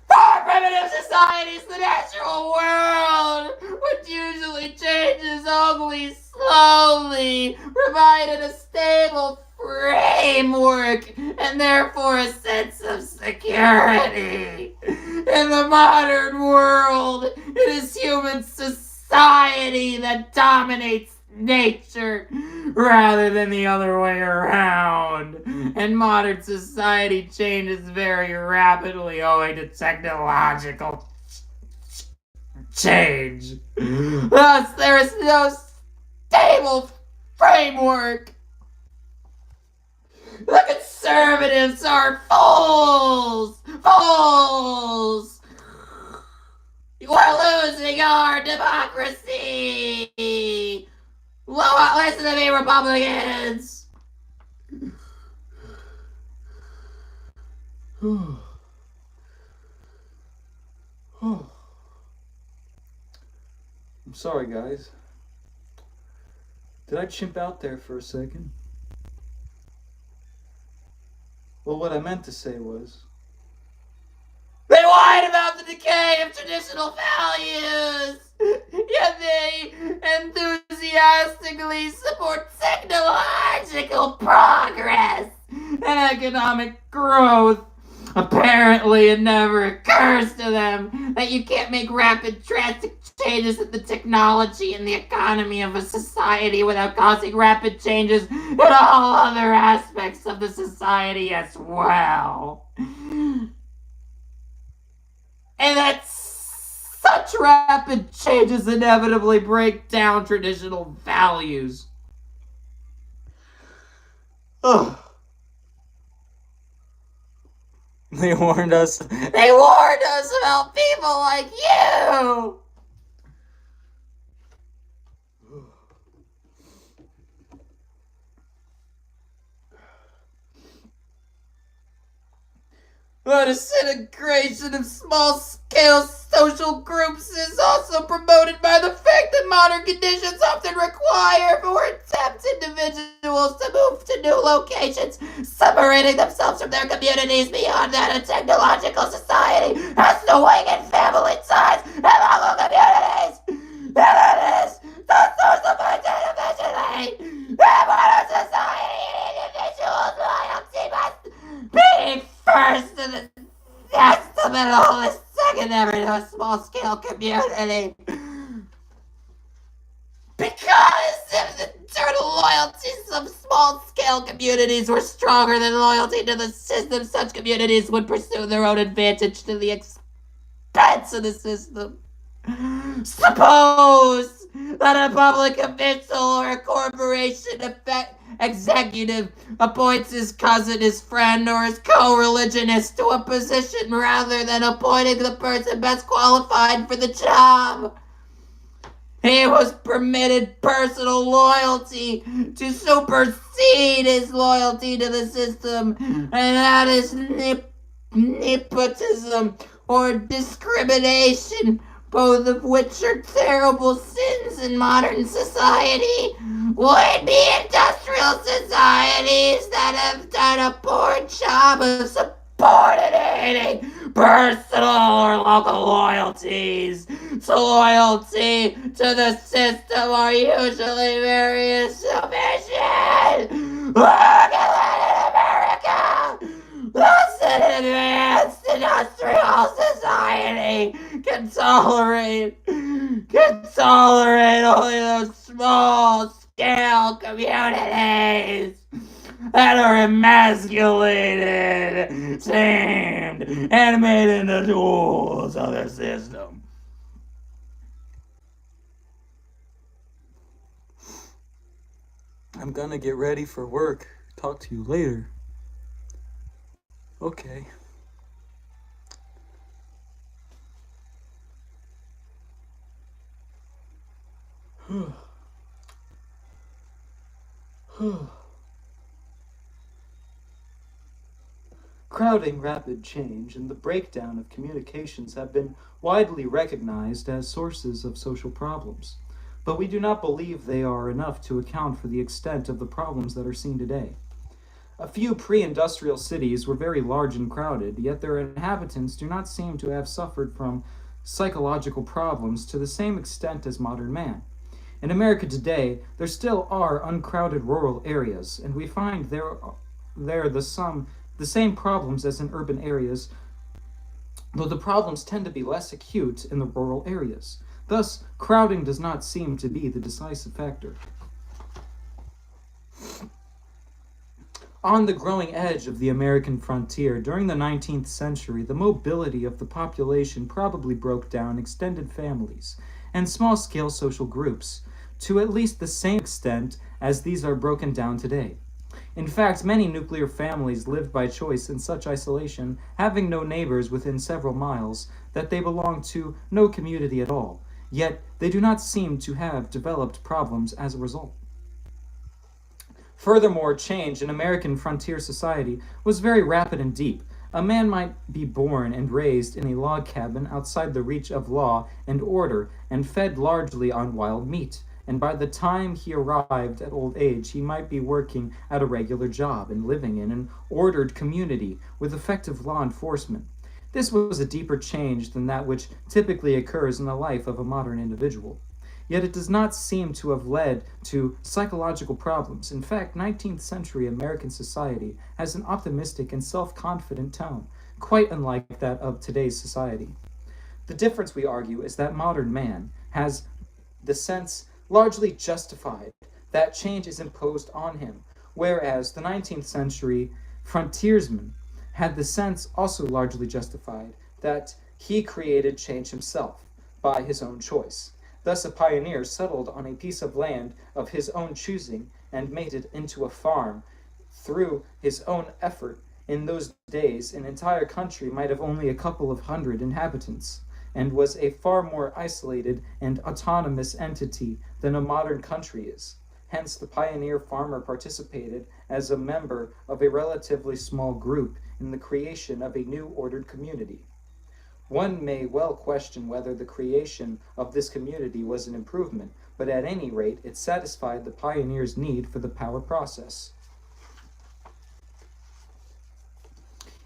For primitive societies, the natural world, which usually changes only slowly, provided a stable framework and therefore a sense of security. In the modern world, it is human society that dominates nature rather than the other way around. And modern society changes very rapidly owing to technological change. Thus, there is no stable framework. The conservatives are fools! Fools! We're losing our democracy! Listen to me, Republicans! I'm sorry, guys. Did I chimp out there for a second? Well, what I meant to say was... They whine about the decay of traditional values, yet they enthusiastically support technological progress and economic growth. Apparently, it never occurs to them that you can't make rapid, drastic changes in the technology and the economy of a society without causing rapid changes in all other aspects of the society as well. And that such rapid changes inevitably break down traditional values. Oh. They warned us. They warned us about people like you! The disintegration of small-scale social groups is also promoted by the fact that modern conditions often require or tempt individuals to move to new locations, separating themselves from their communities. Beyond that, a technological society has to weaken family ties and local communities. And that is the source of eventually. In modern society, individuals' loyalty must be first in the estimable and secondary to a small-scale community. Because if the internal loyalties of small-scale communities were stronger than loyalty to the system, such communities would pursue their own advantage to the expense of the system. Suppose that a public official or a corporation executive appoints his cousin, his friend, or his co-religionist to a position rather than appointing the person best qualified for the job. He was permitted personal loyalty to supersede his loyalty to the system, and that is nepotism or discrimination both of which are terrible sins in modern society, would be industrial societies that have done a poor job of subordinating personal or local loyalties. So loyalty to the system are usually very insufficient. Look at Latin America! That's an advanced industrial society can tolerate only those small-scale communities that are emasculated, tamed, and made into tools of the system. I'm gonna get ready for work. Talk to you later. Okay. Crowding, rapid change, and the breakdown of communications have been widely recognized as sources of social problems, but we do not believe they are enough to account for the extent of the problems that are seen today. A few pre-industrial cities were very large and crowded, yet their inhabitants do not seem to have suffered from psychological problems to the same extent as modern man. In America today, there still are uncrowded rural areas, and we find there the same problems as in urban areas, though the problems tend to be less acute in the rural areas. Thus, crowding does not seem to be the decisive factor. On the growing edge of the American frontier, during the 19th century, the mobility of the population probably broke down extended families and small-scale social groups to at least the same extent as these are broken down today. In fact, many nuclear families lived by choice in such isolation, having no neighbors within several miles, that they belong to no community at all, yet they do not seem to have developed problems as a result. Furthermore, change in American frontier society was very rapid and deep. A man might be born and raised in a log cabin outside the reach of law and order and fed largely on wild meat, and by the time he arrived at old age, he might be working at a regular job and living in an ordered community with effective law enforcement. This was a deeper change than that which typically occurs in the life of a modern individual. Yet it does not seem to have led to psychological problems. In fact, 19th century American society has an optimistic and self-confident tone, quite unlike that of today's society. The difference, we argue, is that modern man has the sense largely justified that change is imposed on him, whereas the 19th century frontiersman had the sense also largely justified that he created change himself by his own choice. Thus, a pioneer settled on a piece of land of his own choosing and made it into a farm through his own effort. In those days, an entire country might have only a couple of hundred inhabitants, and was a far more isolated and autonomous entity than a modern country is. Hence, the pioneer farmer participated as a member of a relatively small group in the creation of a new ordered community. One may well question whether the creation of this community was an improvement, but at any rate, it satisfied the pioneer's need for the power process.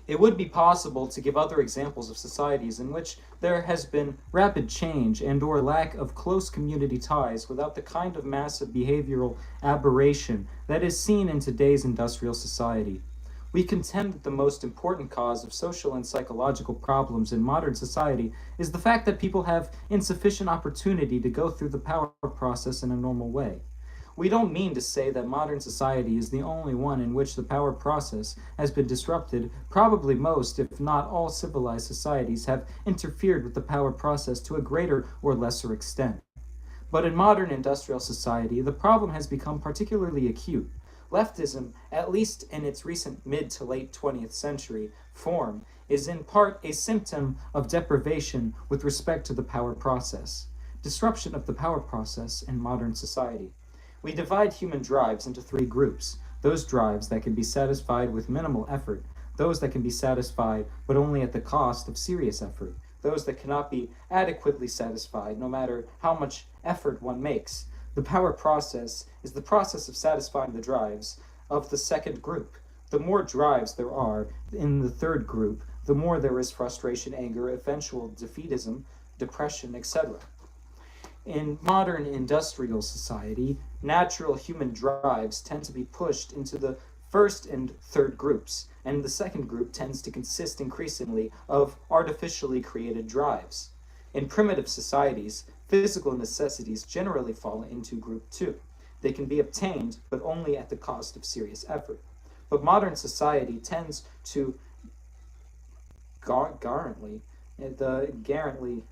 It would be possible to give other examples of societies in which there has been rapid change and or lack of close community ties without the kind of massive behavioral aberration that is seen in today's industrial society. We contend that the most important cause of social and psychological problems in modern society is the fact that people have insufficient opportunity to go through the power process in a normal way. We don't mean to say that modern society is the only one in which the power process has been disrupted. Probably most, if not all, civilized societies have interfered with the power process to a greater or lesser extent. But in modern industrial society, the problem has become particularly acute. Leftism, at least in its recent mid to late 20th century form, is in part a symptom of deprivation with respect to the power process. Disruption of the power process in modern society. We divide human drives into three groups: those drives that can be satisfied with minimal effort, those that can be satisfied but only at the cost of serious effort, those that cannot be adequately satisfied, no matter how much effort one makes. The power process is the process of satisfying the drives of the second group. The more drives there are in the third group, the more there is frustration, anger, eventual defeatism, depression, etc. In modern industrial society, natural human drives tend to be pushed into the first and third groups, and the second group tends to consist increasingly of artificially created drives. In primitive societies, physical necessities generally fall into group 2. They can be obtained, but only at the cost of serious effort. But modern society tends to guarantee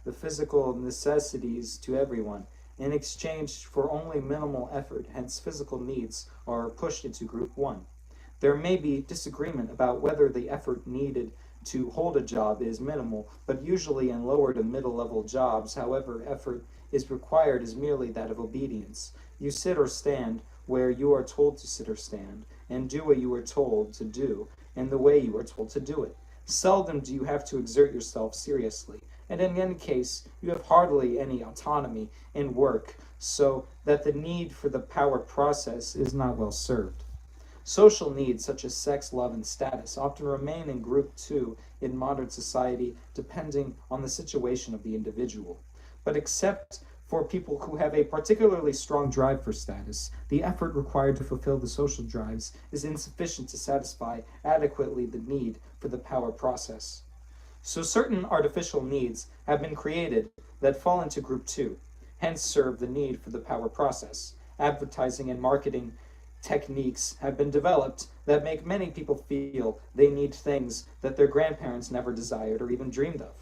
the physical necessities to everyone in exchange for only minimal effort, hence physical needs are pushed into group 1. There may be disagreement about whether the effort needed to hold a job is minimal, but usually in lower to middle level jobs, however effort is required is merely that of obedience. You sit or stand where you are told to sit or stand, and do what you are told to do in the way you are told to do it. Seldom do you have to exert yourself seriously, and in any case, you have hardly any autonomy in work, so that the need for the power process is not well served. Social needs such as sex, love, and status often remain in group 2 in modern society, depending on the situation of the individual. But except for people who have a particularly strong drive for status, the effort required to fulfill the social drives is insufficient to satisfy adequately the need for the power process. So certain artificial needs have been created that fall into group 2, hence serve the need for the power process. Advertising and marketing techniques have been developed that make many people feel they need things that their grandparents never desired or even dreamed of.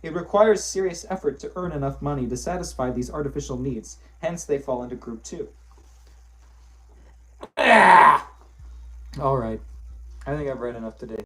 It requires serious effort to earn enough money to satisfy these artificial needs, hence they fall into group 2. All right, I think I've read enough today.